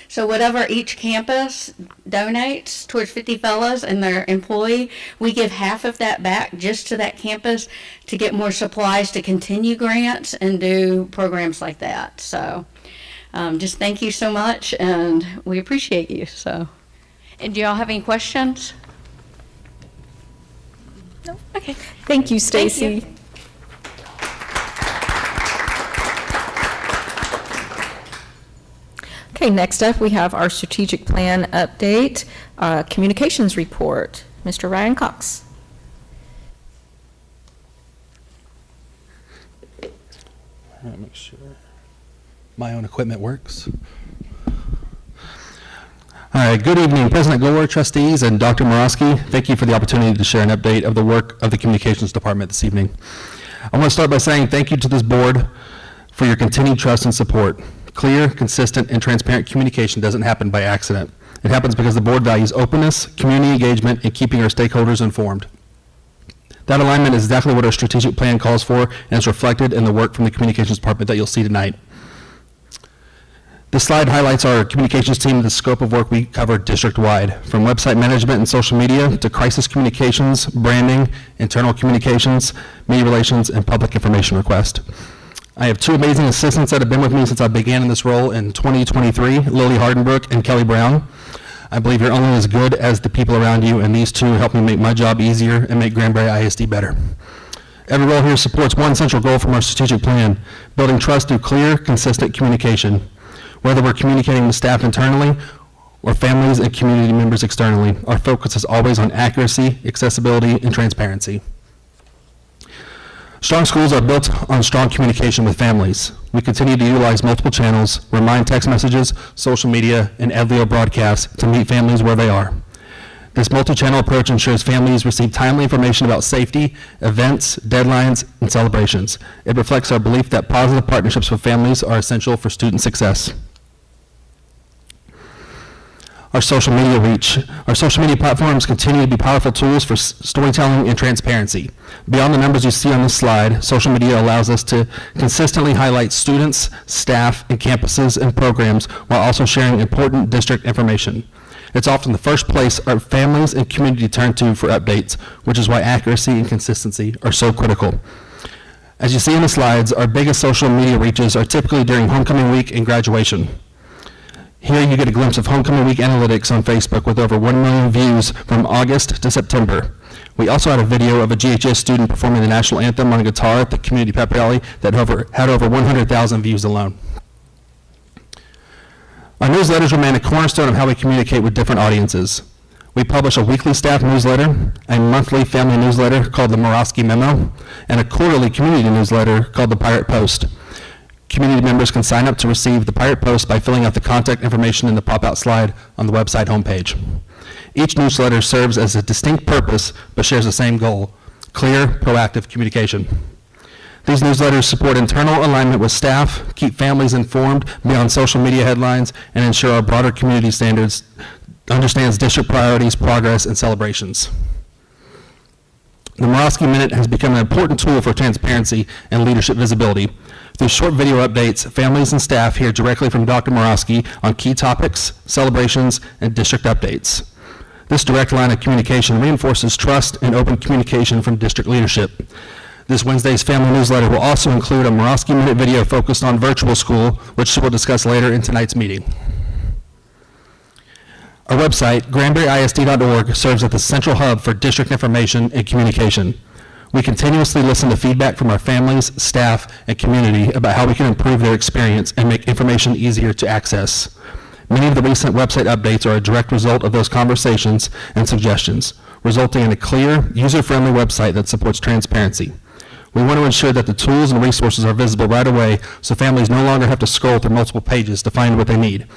Speaker 1: So whatever each campus donates towards 50 Fellows and their employee, we give half of that back just to that campus to get more supplies to continue grants and do programs like that. So just thank you so much, and we appreciate you. So, and do y'all have any questions? No? Okay.
Speaker 2: Thank you, Stacy.
Speaker 1: Thank you.
Speaker 2: Okay, next up we have our strategic plan update, communications report. Mr. Ryan Cox.
Speaker 13: Make sure my own equipment works. All right, good evening, President Gore, trustees, and Dr. Morosky. Thank you for the opportunity to share an update of the work of the communications department this evening. I want to start by saying thank you to this board for your continued trust and support. Clear, consistent, and transparent communication doesn't happen by accident. It happens because the board values openness, community engagement, and keeping our stakeholders informed. That alignment is exactly what our strategic plan calls for, and is reflected in the work from the communications department that you'll see tonight. This slide highlights our communications team and the scope of work we cover district-wide, from website management and social media to crisis communications, branding, internal communications, media relations, and public information request. I have 2 amazing assistants that have been with me since I began in this role in 2023, Lily Hardenbrook and Kelly Brown. I believe you're only as good as the people around you, and these 2 help me make my job easier and make Granbury ISD better. Every role here supports one central goal from our strategic plan, building trust through clear, consistent communication. Whether we're communicating with staff internally or families and community members externally, our focus is always on accuracy, accessibility, and transparency. Strong schools are built on strong communication with families. We continue to utilize multiple channels, remind text messages, social media, and EdLeo broadcasts to meet families where they are. This multi-channel approach ensures families receive timely information about safety, events, deadlines, and celebrations. It reflects our belief that positive partnerships with families are essential for student success. Our social media reach. Our social media platforms continue to be powerful tools for storytelling and transparency. Beyond the numbers you see on this slide, social media allows us to consistently highlight students, staff, and campuses and programs while also sharing important district information. It's often the first place our families and community turn to for updates, which is why accuracy and consistency are so critical. As you see in the slides, our biggest social media reaches are typically during homecoming week and graduation. Here you get a glimpse of homecoming week analytics on Facebook with over 1 million views from August to September. We also had a video of a GHS student performing the national anthem on guitar at the community pep rally that had over 100,000 views alone. Our newsletters remain a cornerstone of how we communicate with different audiences. We publish a weekly staff newsletter, a monthly family newsletter called the Morosky Memo, and a quarterly community newsletter called the Pirate Post. Community members can sign up to receive the Pirate Post by filling out the contact information in the pop-out slide on the website homepage. Each newsletter serves as a distinct purpose but shares the same goal: clear, proactive communication. These newsletters support internal alignment with staff, keep families informed beyond social media headlines, and ensure our broader community standards understands district priorities, progress, and celebrations. The Morosky Minute has become an important tool for transparency and leadership visibility. Through short video updates, families and staff hear directly from Dr. Morosky on key topics, celebrations, and district updates. This direct line of communication reinforces trust and open communication from district leadership. This Wednesday's family newsletter will also include a Morosky Minute video focused on virtual school, which we'll discuss later in tonight's meeting. Our website, granburyisd.org, serves as the central hub for district information and communication. We continuously listen to feedback from our families, staff, and community about how we can improve their experience and make information easier to access. Many of the recent website updates are a direct result of those conversations and suggestions, resulting in a clear, user-friendly website that supports transparency. We want to ensure that the tools and resources are visible right away so families no longer have to scroll through multiple pages to find what they need.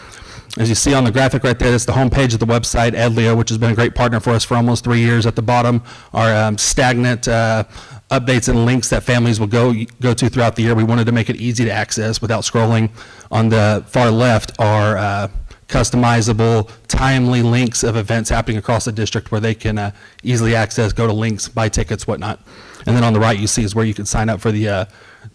Speaker 13: As you see on the graphic right there, that's the homepage of the website, Edleo, which has been a great partner for us for almost 3 years. At the bottom are stagnant updates and links that families will go to throughout the year. We wanted to make it easy to access without scrolling. On the far left are customizable, timely links of events happening across the district where they can easily access, go to links, buy tickets, whatnot. And then on the right you see is where you can sign up for the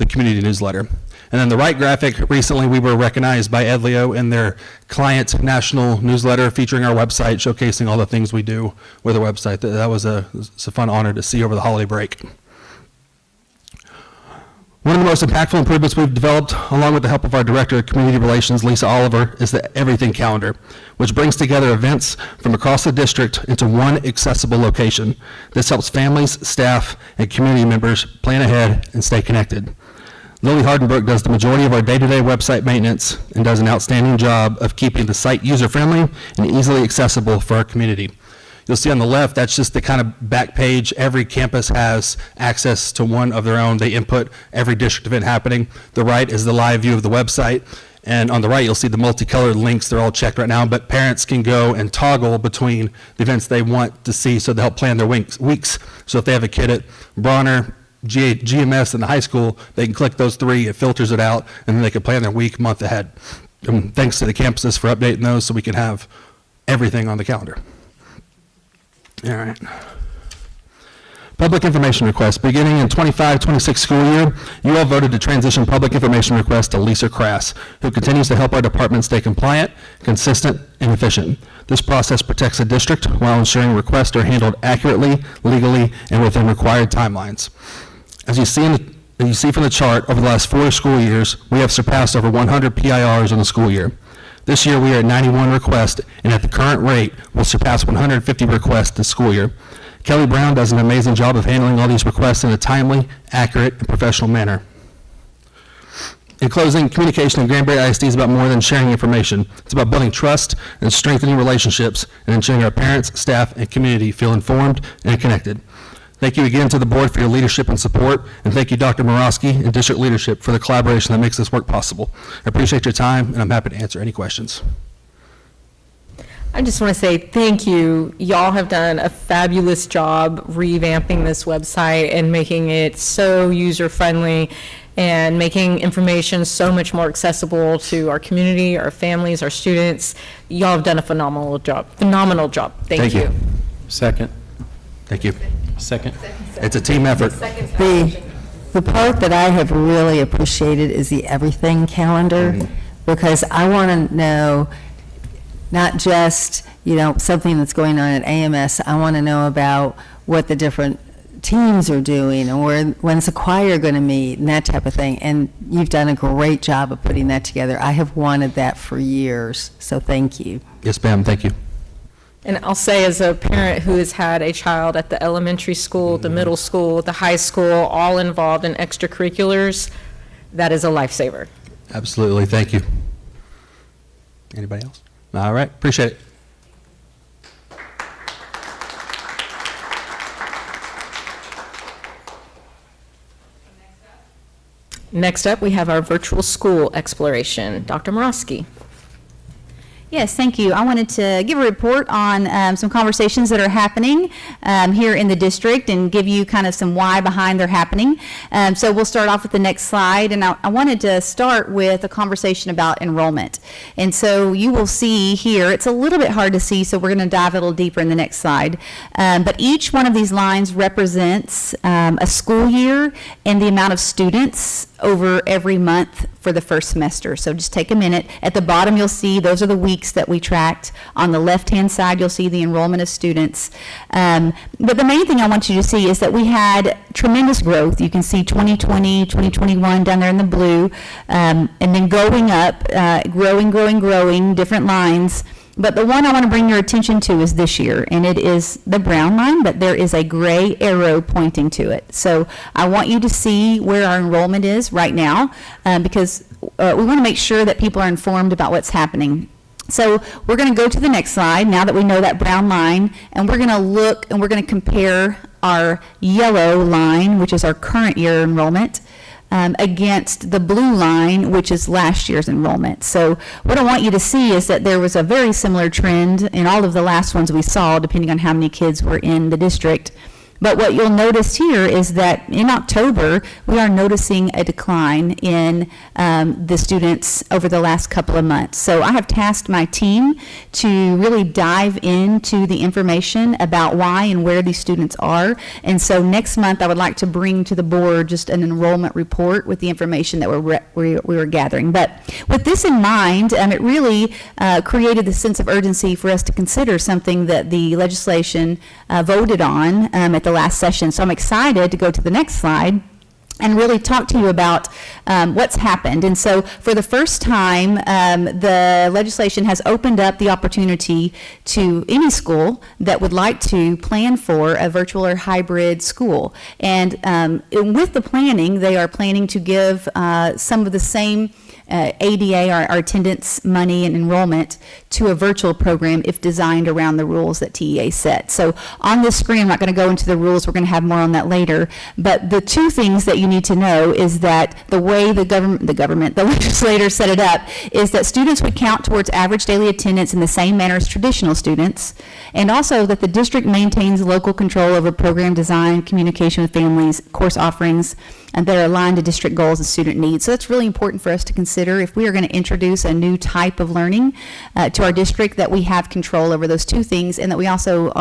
Speaker 13: community newsletter. And then the right graphic, recently we were recognized by Edleo in their client national newsletter featuring our website, showcasing all the things we do with our website. That was a fun honor to see over the holiday break. One of the most impactful improvements we've developed, along with the help of our Director of Community Relations, Lisa Oliver, is the Everything Calendar, which brings together events from across the district into one accessible location. This helps families, staff, and community members plan ahead and stay connected. Lily Hardenberg does the majority of our day-to-day website maintenance and does an outstanding job of keeping the site user-friendly and easily accessible for our community. You'll see on the left, that's just the kind of back page. Every campus has access to one of their own. They input every district event happening. The right is the live view of the website. And on the right, you'll see the multicolored links. They're all checked right now, but parents can go and toggle between the events they want to see so they help plan their weeks. So if they have a kid at Bronner, GMS, and the high school, they can click those three, it filters it out, and then they can plan their week, month ahead. And thanks to the campuses for updating those so we can have everything on the calendar. All right. Public information requests. Beginning in 25-26 school year, you all voted to transition public information requests to Lisa Crass, who continues to help our department stay compliant, consistent, and efficient. This process protects the district while ensuring requests are handled accurately, legally, and within required timelines. As you see from the chart, over the last 4 school years, we have surpassed over 100 PIRs in the school year. This year, we are at 91 requests, and at the current rate, we'll surpass 150 requests this school year. Kelly Brown does an amazing job of handling all these requests in a timely, accurate, and professional manner. In closing, communication in Granbury ISD is about more than sharing information. It's about building trust and strengthening relationships and ensuring our parents, staff, and community feel informed and connected. Thank you again to the board for your leadership and support, and thank you, Dr. Morosky and district leadership for the collaboration that makes this work possible. I appreciate your time, and I'm happy to answer any questions.
Speaker 2: I just want to say thank you. Y'all have done a fabulous job revamping this website and making it so user-friendly and making information so much more accessible to our community, our families, our students. Y'all have done a phenomenal job. Phenomenal job. Thank you.
Speaker 6: Second.
Speaker 13: Thank you.
Speaker 6: Second.
Speaker 13: It's a team effort.
Speaker 14: The part that I have really appreciated is the everything calendar, because I want to know not just, something that's going on at AMS. I want to know about what the different teams are doing, or when's the choir going to meet, and that type of thing. And you've done a great job of putting that together. I have wanted that for years, so thank you.
Speaker 13: Yes, ma'am. Thank you.
Speaker 2: And I'll say, as a parent who has had a child at the elementary school, the middle school, the high school, all involved in extracurriculars, that is a lifesaver.
Speaker 13: Absolutely. Thank you. Anybody else? All right. Appreciate it.
Speaker 2: Next up, we have our virtual school exploration. Dr. Morosky.
Speaker 10: Yes, thank you. I wanted to give a report on some conversations that are happening here in the district and give you kind of some why behind they're happening. So we'll start off with the next slide, and I wanted to start with a conversation about enrollment. And so you will see here, it's a little bit hard to see, so we're going to dive a little deeper in the next slide. But each one of these lines represents a school year and the amount of students over every month for the first semester. So just take a minute. At the bottom, you'll see those are the weeks that we tracked. On the left-hand side, you'll see the enrollment of students. But the main thing I want you to see is that we had tremendous growth. You can see 2020, 2021 down there in the blue, and then going up, growing, different lines. But the one I want to bring your attention to is this year, and it is the brown line, but there is a gray arrow pointing to it. So I want you to see where our enrollment is right now, because we want to make sure that people are informed about what's happening. So we're going to go to the next slide now that we know that brown line, and we're going to look and we're going to compare our yellow line, which is our current year enrollment, against the blue line, which is last year's enrollment. So what I want you to see is that there was a very similar trend in all of the last ones we saw, depending on how many kids were in the district. But what you'll notice here is that in October, we are noticing a decline in the students over the last couple of months. So I have tasked my team to really dive into the information about why and where these students are. And so next month, I would like to bring to the board just an enrollment report with the information that we were gathering. But with this in mind, it really created the sense of urgency for us to consider something that the legislation voted on at the last session. So I'm excited to go to the next slide and really talk to you about what's happened. And so for the first time, the legislation has opened up the opportunity to any school that would like to plan for a virtual or hybrid school. And with the planning, they are planning to give some of the same ADA, our attendance money and enrollment, to a virtual program if designed around the rules that TEA set. So on this screen, I'm not going to go into the rules. We're going to have more on that later. But the two things that you need to know is that the way the legislator set it up is that students would count towards average daily attendance in the same manner as traditional students, and also that the district maintains local control over program design, communication with families, course offerings, and that are aligned to district goals and student needs. So that's really important for us to consider if we are going to introduce a new type of learning to our district, that we have control over those two things, and that we also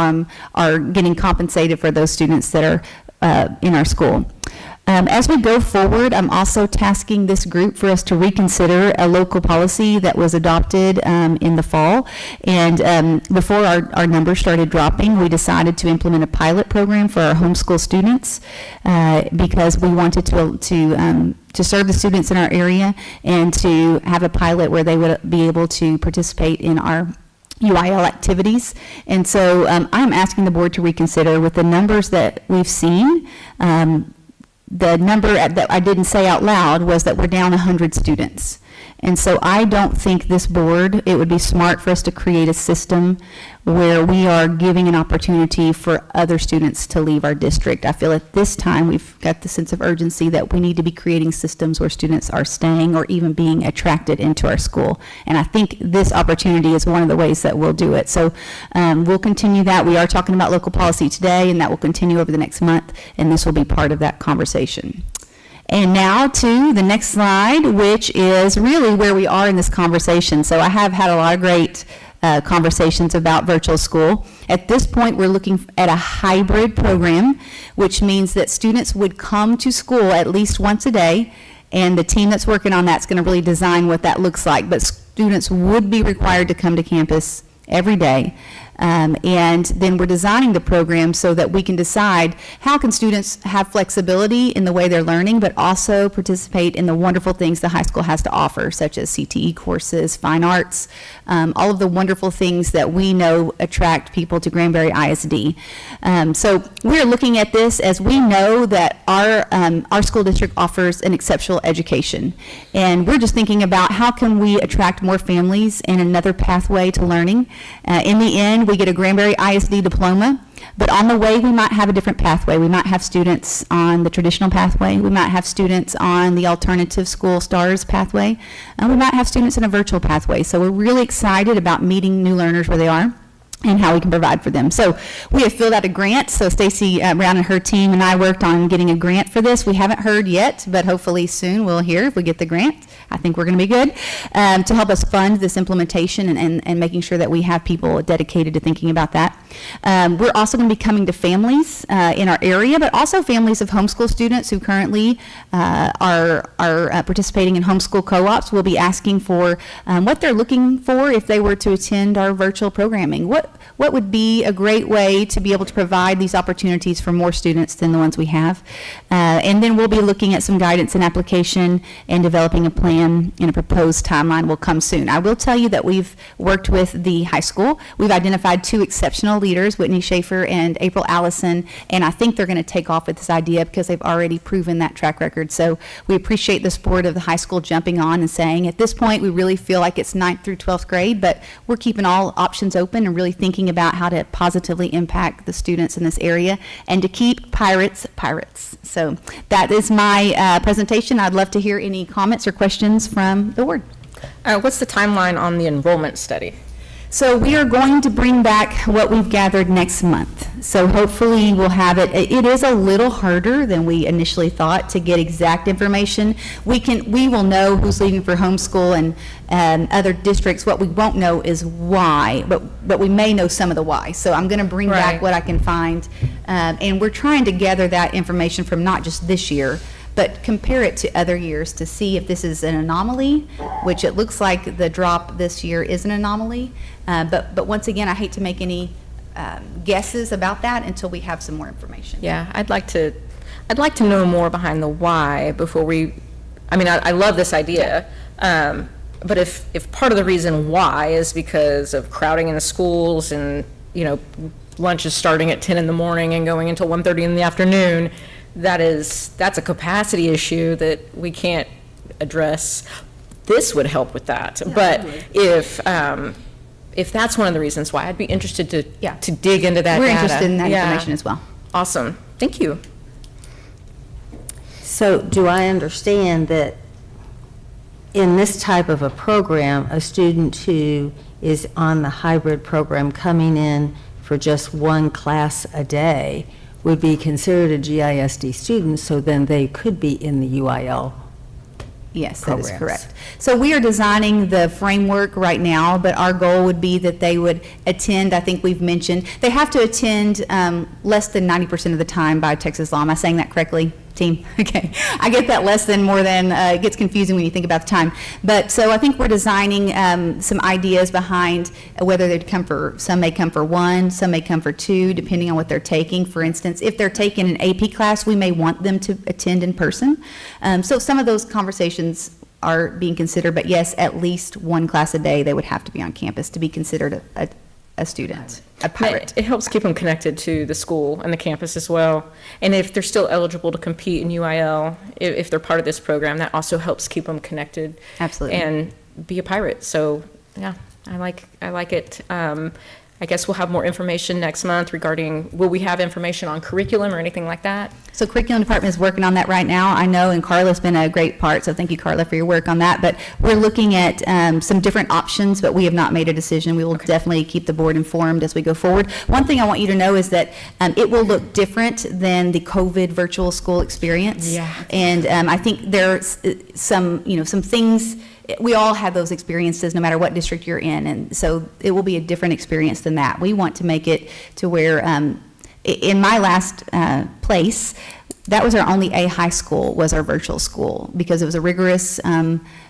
Speaker 10: are getting compensated for those students that are in our school. As we go forward, I'm also tasking this group for us to reconsider a local policy that was adopted in the fall. And before our numbers started dropping, we decided to implement a pilot program for our homeschool students because we wanted to serve the students in our area and to have a pilot where they would be able to participate in our UIL activities. And so I'm asking the board to reconsider with the numbers that we've seen. The number that I didn't say out loud was that we're down 100 students. And so I don't think this board, it would be smart for us to create a system where we are giving an opportunity for other students to leave our district. I feel at this time we've got the sense of urgency that we need to be creating systems where students are staying or even being attracted into our school. And I think this opportunity is one of the ways that we'll do it. So we'll continue that. We are talking about local policy today, and that will continue over the next month, and this will be part of that conversation. And now to the next slide, which is really where we are in this conversation. So I have had a lot of great conversations about virtual school. At this point, we're looking at a hybrid program, which means that students would come to school at least once a day, and the team that's working on that's going to really design what that looks like. But students would be required to come to campus every day. And then we're designing the program so that we can decide how can students have flexibility in the way they're learning, but also participate in the wonderful things the high school has to offer, such as CTE courses, fine arts, all of the wonderful things that we know attract people to Granbury ISD. So we're looking at this as we know that our school district offers an exceptional education. And we're just thinking about how can we attract more families and another pathway to learning. In the end, we get a Granbury ISD diploma, But on the way, we might have a different pathway. We might have students on the traditional pathway. We might have students on the alternative school STARS pathway. And we might have students in a virtual pathway. So we're really excited about meeting new learners where they are and how we can provide for them. So we have filled out a grant. So Stacy Brown and her team and I worked on getting a grant for this. We haven't heard yet, but hopefully soon we'll hear if we get the grant. I think we're going to be good to help us fund this implementation and making sure that we have people dedicated to thinking about that. We're also going to be coming to families in our area, but also families of homeschool students who currently are participating in homeschool co-ops. We'll be asking for what they're looking for if they were to attend our virtual programming. What would be a great way to be able to provide these opportunities for more students than the ones we have? And then we'll be looking at some guidance and application and developing a plan, and a proposed timeline will come soon. I will tell you that we've worked with the high school. We've identified 2 exceptional leaders, Whitney Schaefer and April Allison, and I think they're going to take off with this idea because they've already proven that track record. So we appreciate the support of the high school jumping on and saying, at this point, we really feel like it's 9th through 12th grade, but we're keeping all options open and really thinking about how to positively impact the students in this area and to keep pirates pirates. So that is my presentation. I'd love to hear any comments or questions from the board.
Speaker 2: What's the timeline on the enrollment study?
Speaker 10: So we are going to bring back what we've gathered next month. So hopefully we'll have it. It is a little harder than we initially thought to get exact information. We will know who's leaving for homeschool and other districts. What we won't know is why, but we may know some of the why. So I'm going to bring back what I can find. And we're trying to gather that information from not just this year, but compare it to other years to see if this is an anomaly, which it looks like the drop this year is an anomaly. But once again, I hate to make any guesses about that until we have some more information.
Speaker 2: Yeah, I'd like to know more behind the why before I love this idea, but if part of the reason why is because of crowding in the schools and, lunch is starting at 10 in the morning and going until 1:30 in the afternoon, that's a capacity issue that we can't address. This would help with that. Yeah, but if that's one of the reasons why, I'd be interested to dig into that.
Speaker 10: We're
Speaker 2: data.
Speaker 10: interested in that information as well.
Speaker 2: Awesome. Thank you.
Speaker 14: So do I understand that in this type of a program, a student who is on the hybrid program coming in for just one class a day would be considered a GISD student, so then they could be in the UIL
Speaker 10: Yes,
Speaker 14: programs.
Speaker 10: that is correct. So we are designing the framework right now, but our goal would be that they would attend, I think we've mentioned, they have to attend less than 90% of the time by Texas law. Am I saying that correctly, team? Okay. I get that less than, more than, it gets confusing when you think about the time. But so I think we're designing some ideas behind whether they'd come for, some may come for 1, some may come for 2, depending on what they're taking. For instance, if they're taking an AP class, we may want them to attend in person. So some of those conversations are being considered, but yes, at least 1 class a day, they would have to be on campus to be considered a student, a pirate.
Speaker 2: It helps keep them connected to the school and the campus as well. And if they're still eligible to compete in UIL, if they're part of this program, that also helps keep them connected.
Speaker 10: Absolutely.
Speaker 2: And be a pirate. So yeah, I like it. I guess we'll have more information next month regarding, will we have information on curriculum or anything like that?
Speaker 10: So curriculum department is working on that right now, I know, and Carla's been a great part, so thank you, Carla, for your work on that. But we're looking at some different options, but we have not made a decision. We will definitely keep the board informed as we go forward. One thing I want you to know is that it will look different than the COVID virtual school experience.
Speaker 2: Yeah.
Speaker 10: And I think there's some things. We all have those experiences no matter what district you're in, and so it will be a different experience than that. We want to make it to where, in my last place, that was our only A high school, was our virtual school, because it was a rigorous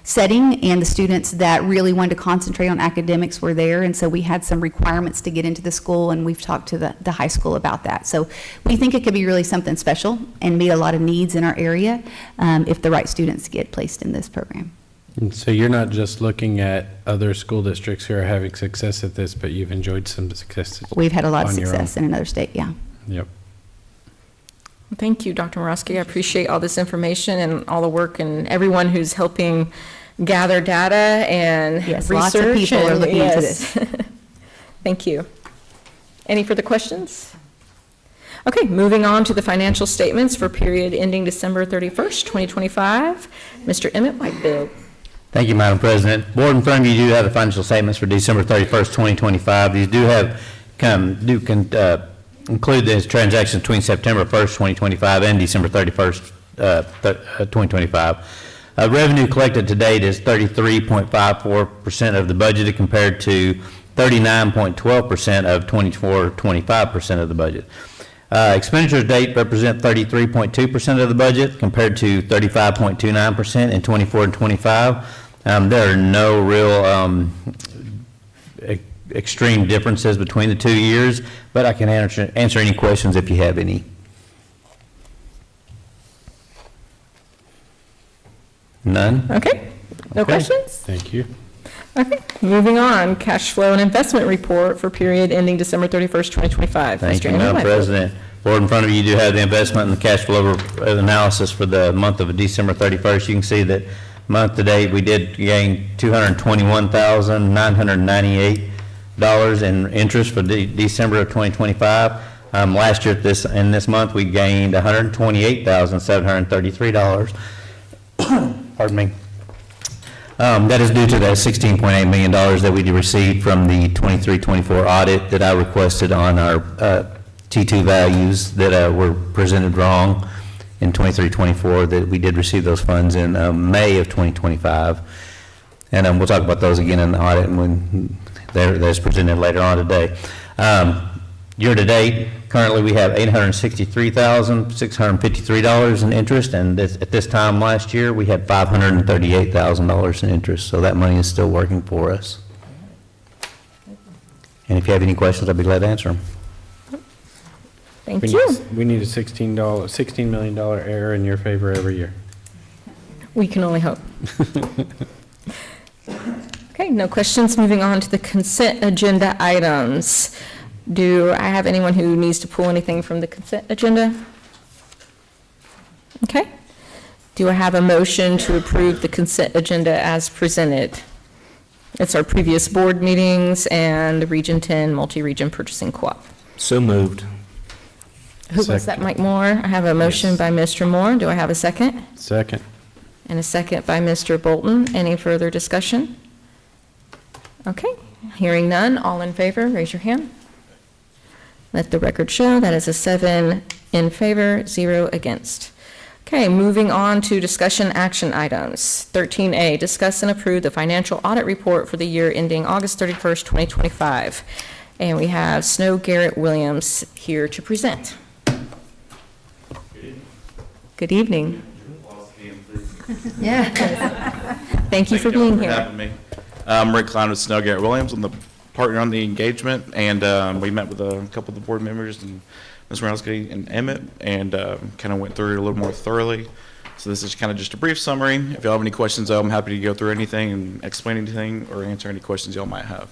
Speaker 10: setting, and the students that really wanted to concentrate on academics were there, and so we had some requirements to get into the school, and we've talked to the high school about that. So we think it could be really something special and meet a lot of needs in our area if the right students get placed in this program.
Speaker 6: And so you're not just looking at other school districts who are having success at this, but you've enjoyed some success.
Speaker 10: We've had a lot of
Speaker 6: on your
Speaker 10: success
Speaker 6: own.
Speaker 10: in another state, yeah.
Speaker 6: Yep.
Speaker 2: Thank you, Dr. Morosky. I appreciate all this information and all the work and everyone who's helping gather data and
Speaker 10: Yes,
Speaker 2: research.
Speaker 10: lots of people are looking into this.
Speaker 2: Thank you. Any further questions? Okay, moving on to the financial statements for period ending December 31st, 2025. Mr. Emmett Whitefield.
Speaker 15: Thank you, Madam President. Board, in front of you do have the financial statements for December 31st, 2025. These do have include the transactions between September 1st, 2025 and December 31st, 2025. Revenue collected to date is 33.54% of the budget compared to 39.12% of 24.25% of the budget. Expenditures to date represent 33.2% of the budget compared to 35.29% in 24 and 25. There are no real extreme differences between the 2 years, but I can answer any questions if you have any. None?
Speaker 2: Okay, no questions?
Speaker 6: Thank you.
Speaker 2: Okay, moving on, cash flow and investment report for period ending December 31st, 2025.
Speaker 15: Thank
Speaker 2: Mr.
Speaker 15: you,
Speaker 2: Emmett
Speaker 15: Madam
Speaker 2: Whitefield.
Speaker 15: President. Board, in front of you do have the investment and the cash flow analysis for the month of December 31st. You can see that month to date, we did gain $221,998 in interest for December of 2025. Last year, in this month, we gained $128,733. Pardon me. That is due to that $16.8 million that we received from the 23-24 audit that I requested on our T2 values that were presented wrong in 23-24, that we did receive those funds in May of 2025. And we'll talk about those again in the audit and when they're presented later on today. Year to date, currently we have $863,653 in interest, and at this time last year, we had $538,000 in interest, so that money is still working for us. And if you have any questions, I'd be glad to answer them.
Speaker 2: Thank you.
Speaker 6: We need a $16 million error in your favor every year.
Speaker 2: We can only hope. Okay, no questions. Moving on to the consent agenda items. Do I have anyone who needs to pull anything from the consent agenda? Okay. Do I have a motion to approve the consent agenda as presented? It's our previous board meetings and Region 10 Multi-Region Purchasing Co-op.
Speaker 3: So moved.
Speaker 2: Who was that, Mike Moore? I have a motion by Mr. Moore. Do I have a second?
Speaker 6: Second.
Speaker 2: And a second by Mr. Bolton. Any further discussion? Okay, hearing none. All in favor, raise your hand. Let the record show that is a 7 in favor, 0 against. Okay, moving on to discussion action items. 13A, discuss and approve the financial audit report for the year ending August 31st, 2025. And we have Snow Garrett Williams here to present. Good evening. Yeah. Thank you for being here.
Speaker 16: Having me. I'm Rick Klein with Snow Garrett Williams. I'm the partner on the engagement, and we met with a couple of the board members and Ms. Rowski and Emmett, and kind of went through it a little more thoroughly. So this is kind of just a brief summary. If y'all have any questions, I'm happy to go through anything and explain anything or answer any questions y'all might have.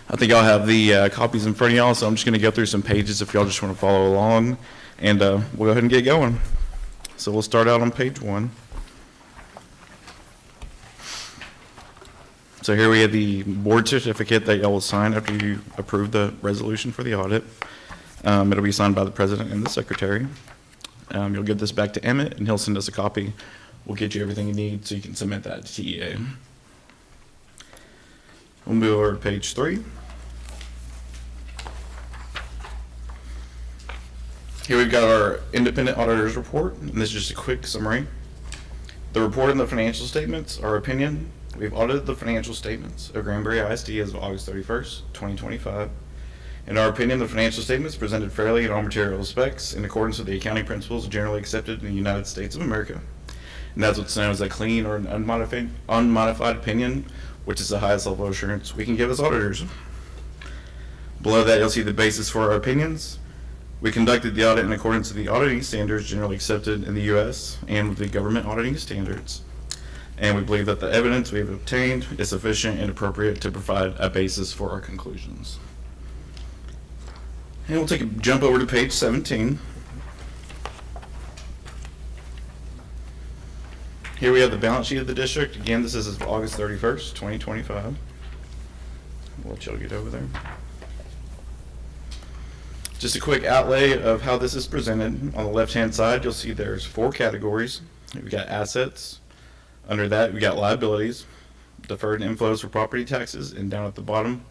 Speaker 16: I think y'all have the copies in front of y'all, so I'm just going to go through some pages if y'all just want to follow along, and we'll go ahead and get going. So we'll start out on page 1. So here we have the board certificate that y'all will sign after you approve the resolution for the audit. It'll be signed by the president and the secretary. You'll give this back to Emmett, and he'll send us a copy. We'll get you everything you need so you can submit that to TEA. We'll move over to page 3. Here we've got our independent auditor's report, and this is just a quick summary. The report and the financial statements, our opinion. We've audited the financial statements of Granbury ISD as of August 31st, 2025. In our opinion, the financial statements presented fairly in all material respects in accordance with the accounting principles generally accepted in the United States of America. And that's what's known as a clean or an unmodified opinion, which is the highest level of assurance we can give as auditors. Below that, you'll see the basis for our opinions. We conducted the audit in accordance with the auditing standards generally accepted in the U.S. and with the government auditing standards. And we believe that the evidence we have obtained is sufficient and appropriate to provide a basis for our conclusions. And we'll take a jump over to page 17. Here we have the balance sheet of the district. Again, this is August 31st, 2025. We'll let y'all get over there. Just a quick outlay of how this is presented. On the left-hand side, you'll see there's 4 categories. We've got assets. Under that, we've got liabilities, deferred inflows for property taxes, and down at the bottom,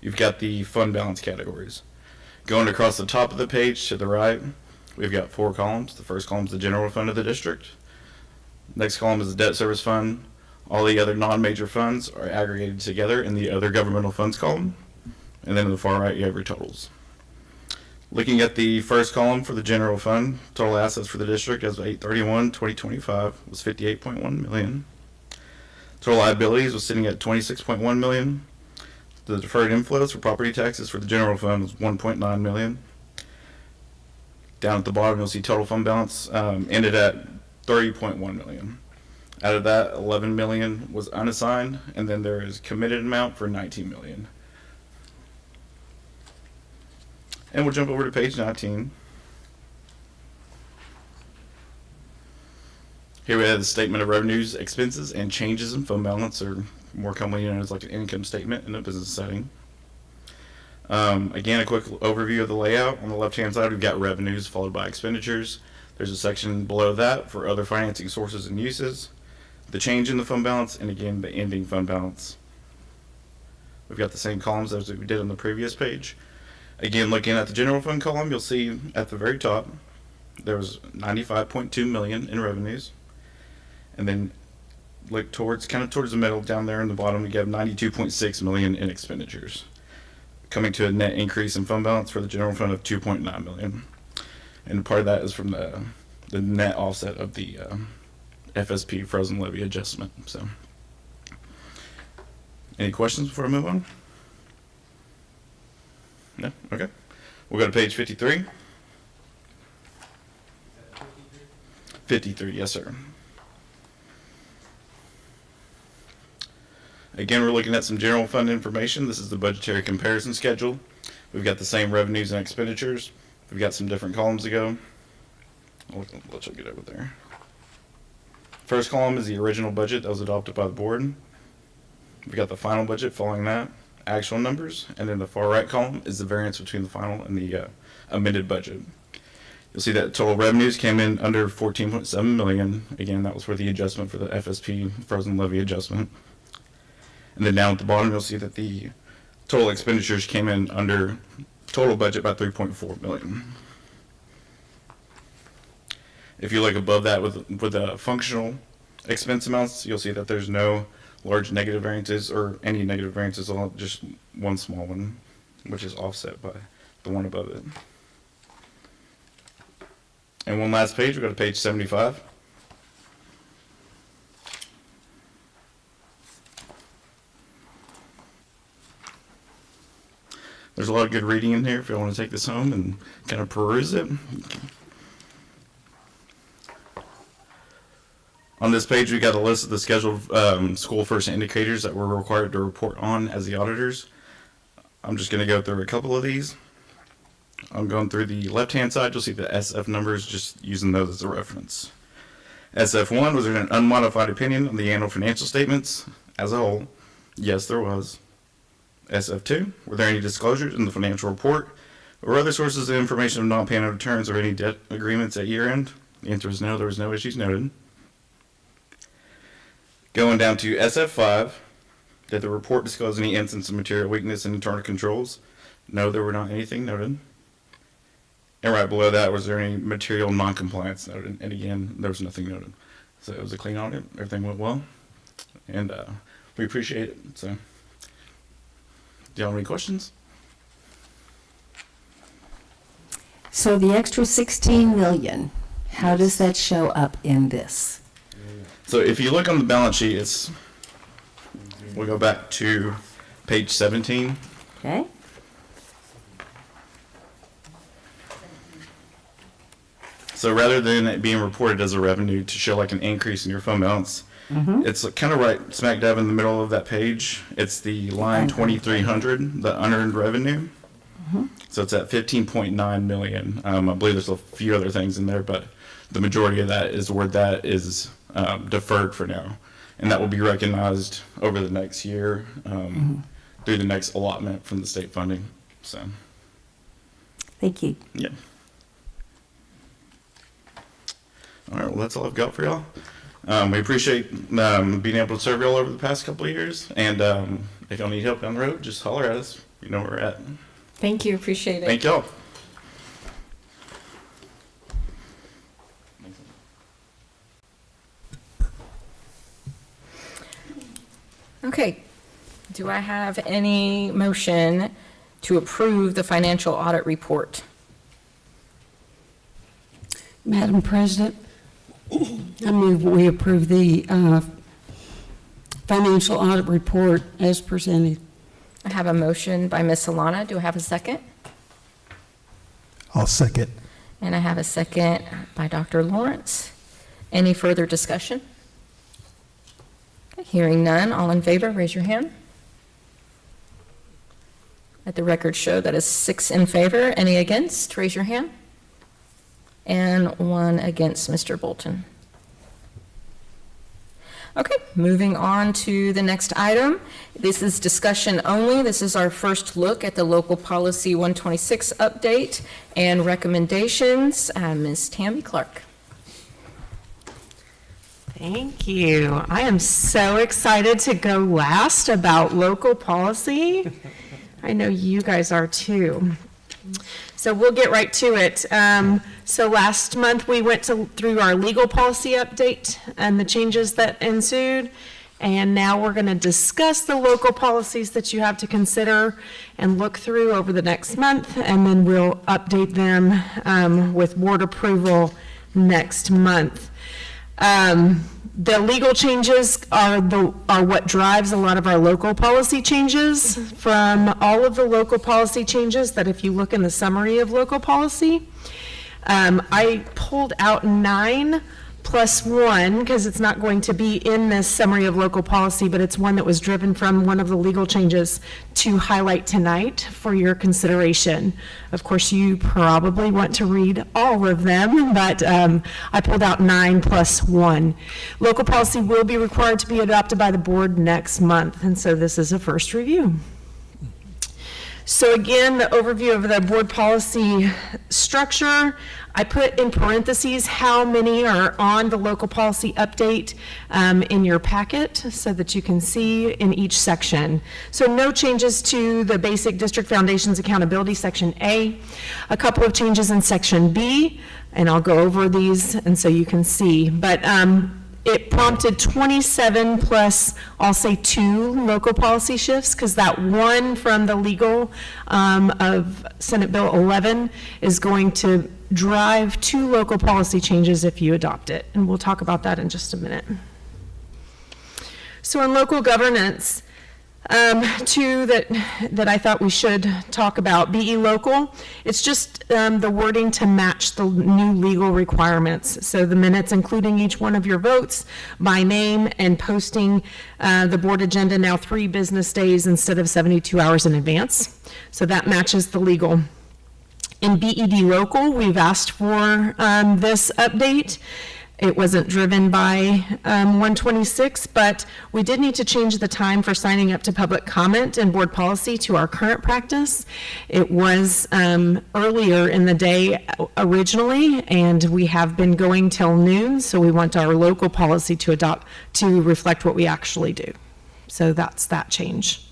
Speaker 16: you've got the fund balance categories. Going across the top of the page to the right, we've got 4 columns. The first column is the general fund of the district. Next column is the debt service fund. All the other non-major funds are aggregated together in the other governmental funds column. And then in the far right, you have your totals. Looking at the first column for the general fund, total assets for the district as of 8/31/2025 was $58.1 million. Total liabilities was sitting at $26.1 million. The deferred inflows for property taxes for the general fund was $1.9 million. Down at the bottom, you'll see total fund balance ended at $30.1 million. Out of that, $11 million was unassigned, and then there is committed amount for $19 million. And we'll jump over to page 19. Here we have the statement of revenues, expenses, and changes in fund balance, or more commonly known as like an income statement in a business setting. Again, a quick overview of the layout. On the left-hand side, we've got revenues followed by expenditures. There's a section below that for other financing sources and uses, the change in the fund balance, and again, the ending fund balance. We've got the same columns as we did on the previous page. Again, looking at the general fund column, you'll see at the very top, there was $95.2 million in revenues. And then look towards the middle down there in the bottom, we have $92.6 million in expenditures, coming to a net increase in fund balance for the general fund of $2.9 million. And part of that is from the net offset of the FSP frozen levy adjustment. So, any questions before I move on? No? Okay. We'll go to page 53. 53, yes, sir. Again, we're looking at some general fund information. This is the budgetary comparison schedule. We've got the same revenues and expenditures. We've got some different columns to go. I'll let you get over there. First column is the original budget that was adopted by the board. We've got the final budget following that, actual numbers, and then the far right column is the variance between the final and the amended budget. You'll see that total revenues came in under $14.7 million. Again, that was for the adjustment for the FSP frozen levy adjustment. And then down at the bottom, you'll see that the total expenditures came in under total budget by $3.4 million. If you look above that with the functional expense amounts, you'll see that there's no large negative variances or any negative variances, just one small one, which is offset by the one above it. And one last page, we go to page 75. There's a lot of good reading in here if you want to take this home and kind of peruse it. On this page, we got a list of the scheduled school first indicators that we're required to report on as the auditors. I'm just going to go through a couple of these. I'm going through the left-hand side. You'll see the SF numbers, just using those as a reference. SF1, was there an unmodified opinion on the annual financial statements as a whole? Yes, there was. SF2, were there any disclosures in the financial report or other sources of information of non-payment of returns or any debt agreements at year-end? The answer is no, there was no issues noted. Going down to SF5, did the report disclose any instance of material weakness in internal controls? No, there were not anything noted. And right below that, was there any material non-compliance noted? And again, there was nothing noted. So it was a clean audit, everything went well, and we appreciate it. So, do y'all have any questions?
Speaker 14: So the extra 16 million, how does that show up in this?
Speaker 16: So if you look on the balance sheet, we'll go back to page 17.
Speaker 14: Okay.
Speaker 16: So rather than it being reported as a revenue to show like an increase in your fund balance, it's kind of right smack dab in the middle of that page. It's the line 2300, the unearned revenue. So it's at 15.9 million. I believe there's a few other things in there, but the majority of that is where that is deferred for now. And that will be recognized over the next year through the next allotment from the state funding. So
Speaker 14: Thank you.
Speaker 16: Yeah. All right, well, that's all I've got for y'all. We appreciate being able to serve y'all over the past couple of years, and if y'all need help down the road, just holler at us. You know where we're at.
Speaker 2: Thank you, appreciate it.
Speaker 16: Thank y'all.
Speaker 2: Okay, do I have any motion to approve the financial audit report?
Speaker 17: Madam President, I move we approve the financial audit report as presented.
Speaker 2: I have a motion by Ms. Solana. Do I have a second?
Speaker 13: I'll second.
Speaker 2: And I have a second by Dr. Lawrence. Any further discussion? Okay, hearing none, all in favor, raise your hand. Let the record show that is 6 in favor. Any against? Raise your hand. And 1 against Mr. Bolton. Okay, moving on to the next item. This is discussion only. This is our first look at the Local Policy 126 update and recommendations. Ms. Tammy Clark.
Speaker 18: Thank you. I am so excited to go last about local policy. I know you guys are too. So we'll get right to it. So last month we went through our legal policy update and the changes that ensued. And now we're going to discuss the local policies that you have to consider and look through over the next month. And then we'll update them with board approval next month. The legal changes are what drives a lot of our local policy changes. From all of the local policy changes that if you look in the summary of local policy, I pulled out 9 plus 1 because it's not going to be in this summary of local policy, but it's one that was driven from one of the legal changes to highlight tonight for your consideration. Of course, you probably want to read all of them, but I pulled out 9 plus 1. Local policy will be required to be adopted by the board next month, and so this is a first review. So again, the overview of the board policy structure, I put in parentheses how many are on the local policy update in your packet so that you can see in each section. So no changes to the basic district foundations accountability section A, a couple of changes in section B, and I'll go over these and so you can see. But it prompted 27 plus, I'll say 2 local policy shifts because that one from the legal of Senate Bill 11 is going to drive 2 local policy changes if you adopt it. And we'll talk about that in just a minute. So in local governance, 2 that I thought we should talk about. BE local, it's just the wording to match the new legal requirements. So the minutes including each one of your votes by name and posting the board agenda now 3 business days instead of 72 hours in advance. So that matches the legal. In BED local, we've asked for this update. It wasn't driven by 126, but we did need to change the time for signing up to public comment and board policy to our current practice. It was earlier in the day originally, and we have been going till noon, so we want our local policy to adopt to reflect what we actually do. So that's that change.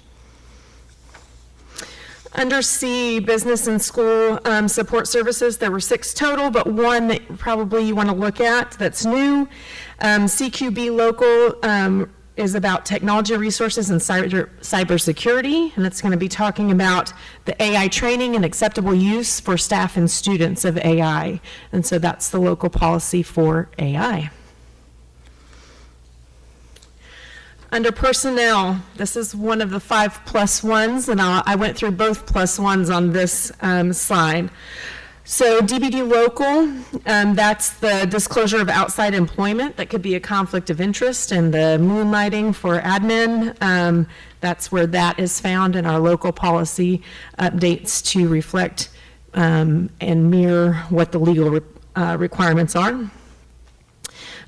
Speaker 18: Under C, business and school support services, there were 6 total, but 1 that probably you want to look at that's new. CQB local is about technology resources and cybersecurity, and it's going to be talking about the AI training and acceptable use for staff and students of AI. And so that's the local policy for AI. Under personnel, this is one of the 5 plus 1s, and I went through both plus 1s on this slide. So DBD local, that's the disclosure of outside employment. That could be a conflict of interest, and the moonlighting for admin, that's where that is found in our local policy updates to reflect and mirror what the legal requirements are.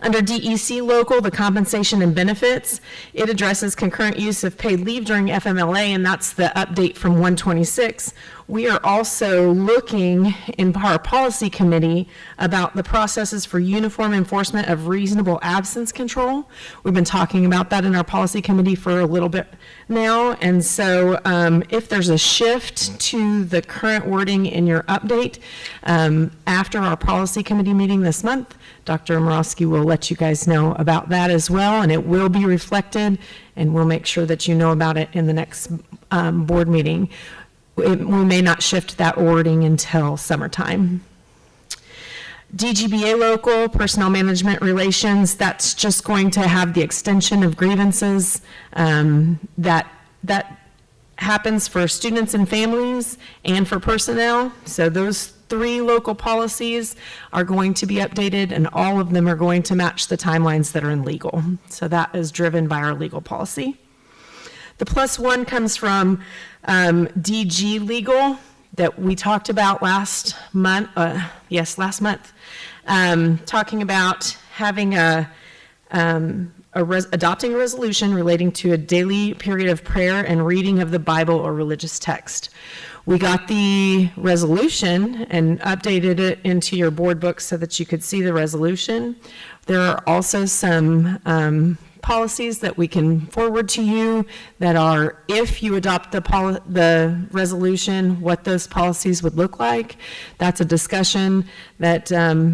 Speaker 18: Under DEC local, the compensation and benefits, it addresses concurrent use of paid leave during FMLA, and that's the update from 126. We are also looking in our policy committee about the processes for uniform enforcement of reasonable absence control. We've been talking about that in our policy committee for a little bit now, and so if there's a shift to the current wording in your update, after our policy committee meeting this month, Dr. Morosky will let you guys know about that as well, and it will be reflected, and we'll make sure that you know about it in the next board meeting. We may not shift that wording until summertime. DGBA local, personnel management relations, that's just going to have the extension of grievances that happens for students and families and for personnel. So those 3 local policies are going to be updated, and all of them are going to match the timelines that are in legal. So that is driven by our legal policy. The +1 comes from DG Legal that we talked about last month, talking about having adopting a resolution relating to a daily period of prayer and reading of the Bible or religious text. We got the resolution and updated it into your board book so that you could see the resolution. There are also some policies that we can forward to you that are, if you adopt the resolution, what those policies would look like. That's a discussion that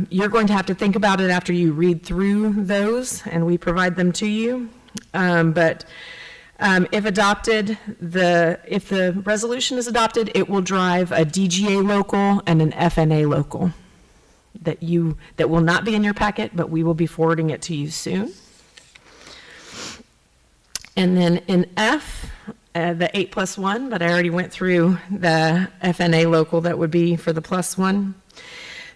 Speaker 18: you're going to have to think about it after you read through those, and we provide them to you. If adopted, if the resolution is adopted, it will drive a DGA local and an FNA local that will not be in your packet, but we will be forwarding it to you soon. And then in F, the 8+1, but I already went through the FNA local that would be for the +1.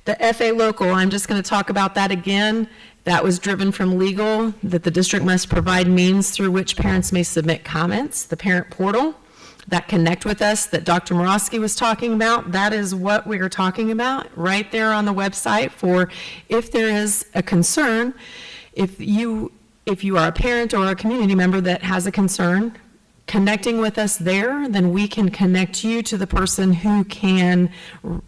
Speaker 18: The FA local, I'm just going to talk about that again. That was driven from legal, that the district must provide means through which parents may submit comments, the parent portal, that connect with us that Dr. Morosky was talking about. That is what we are talking about right there on the website for if there is a concern. If you are a parent or a community member that has a concern, connecting with us there, then we can connect you to the person who can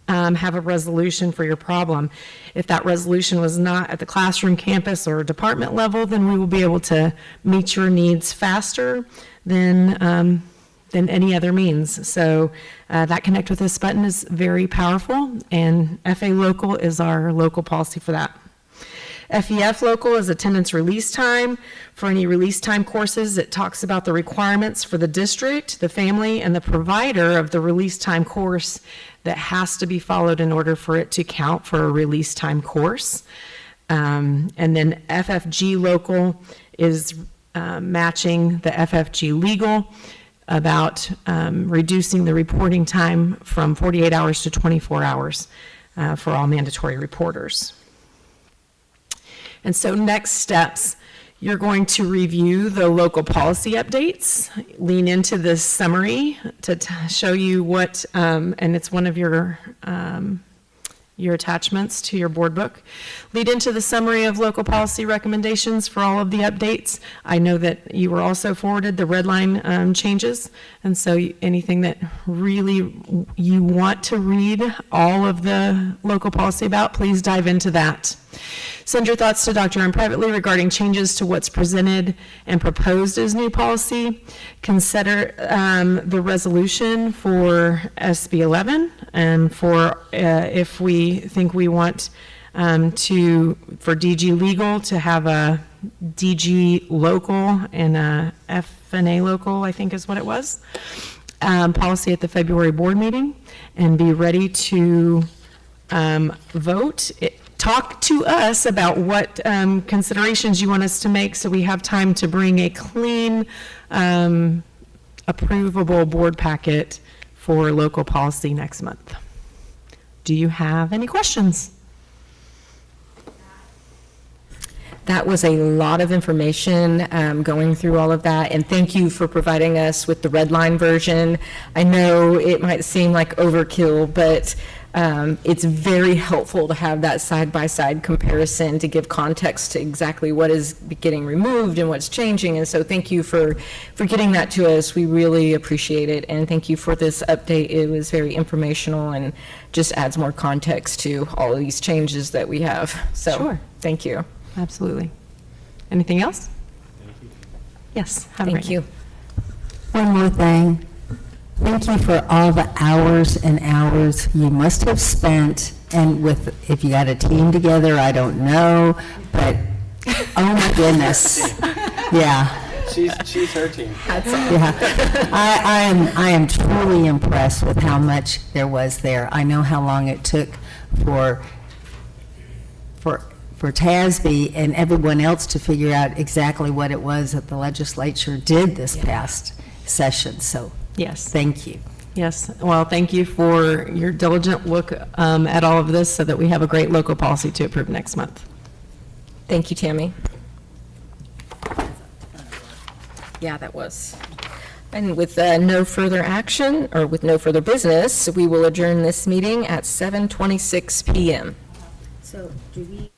Speaker 18: have a resolution for your problem. If that resolution was not at the classroom, campus, or department level, then we will be able to meet your needs faster than any other means. So that Connect With Us button is very powerful, and FA Local is our local policy for that. FEF local is attendance release time. For any release time courses, it talks about the requirements for the district, the family, and the provider of the release time course that has to be followed in order for it to count for a release time course. And then FFG local is matching the FFG legal about reducing the reporting time from 48 hours to 24 hours for all mandatory reporters. And so next steps, you're going to review the local policy updates, lean into this summary to show you what, and it's one of your attachments to your board book. Lead into the summary of local policy recommendations for all of the updates. I know that you were also forwarded the red line changes, and so anything that really you want to read all of the local policy about, please dive into that. Send your thoughts to Dr. M privately regarding changes to what's presented and proposed as new policy. Consider the resolution for SB 11 and for if we think we want for DG legal to have a DG local and a FNA local, I think is what it was, policy at the February board meeting, and be ready to vote. Talk to us about what considerations you want us to make so we have time to bring a clean, approvable board packet for local policy next month. Do you have any questions?
Speaker 2: That was a lot of information going through all of that, and thank you for providing us with the red line version. I know it might seem like overkill, but It's very helpful to have that side-by-side comparison to give context to exactly what is getting removed and what's changing. And so thank you for getting that to us. We really appreciate it. And thank you for this update. It was very informational and just adds more context to all of these changes that we have. So
Speaker 18: Sure.
Speaker 2: thank you.
Speaker 18: Absolutely. Anything else? Yes. have it
Speaker 2: Thank
Speaker 18: right
Speaker 2: you.
Speaker 14: One more thing. Thank you for all the hours and hours you must have spent, and if you got a team together, I don't know, but, oh my goodness. Yeah.
Speaker 6: She's her team.
Speaker 14: Yeah. I am truly impressed with how much there was there. I know how long it took for TASB and everyone else to figure out exactly what it was that the legislature did this past session, so.
Speaker 18: Yes.
Speaker 14: Thank you.
Speaker 18: Yes. Well, thank you for your diligent look at all of this so that we have a great local policy to approve next month.
Speaker 2: Thank you, Tammy. Yeah, that was. And with no further action, or with no further business, we will adjourn this meeting at 7:26 PM.
Speaker 14: So do we?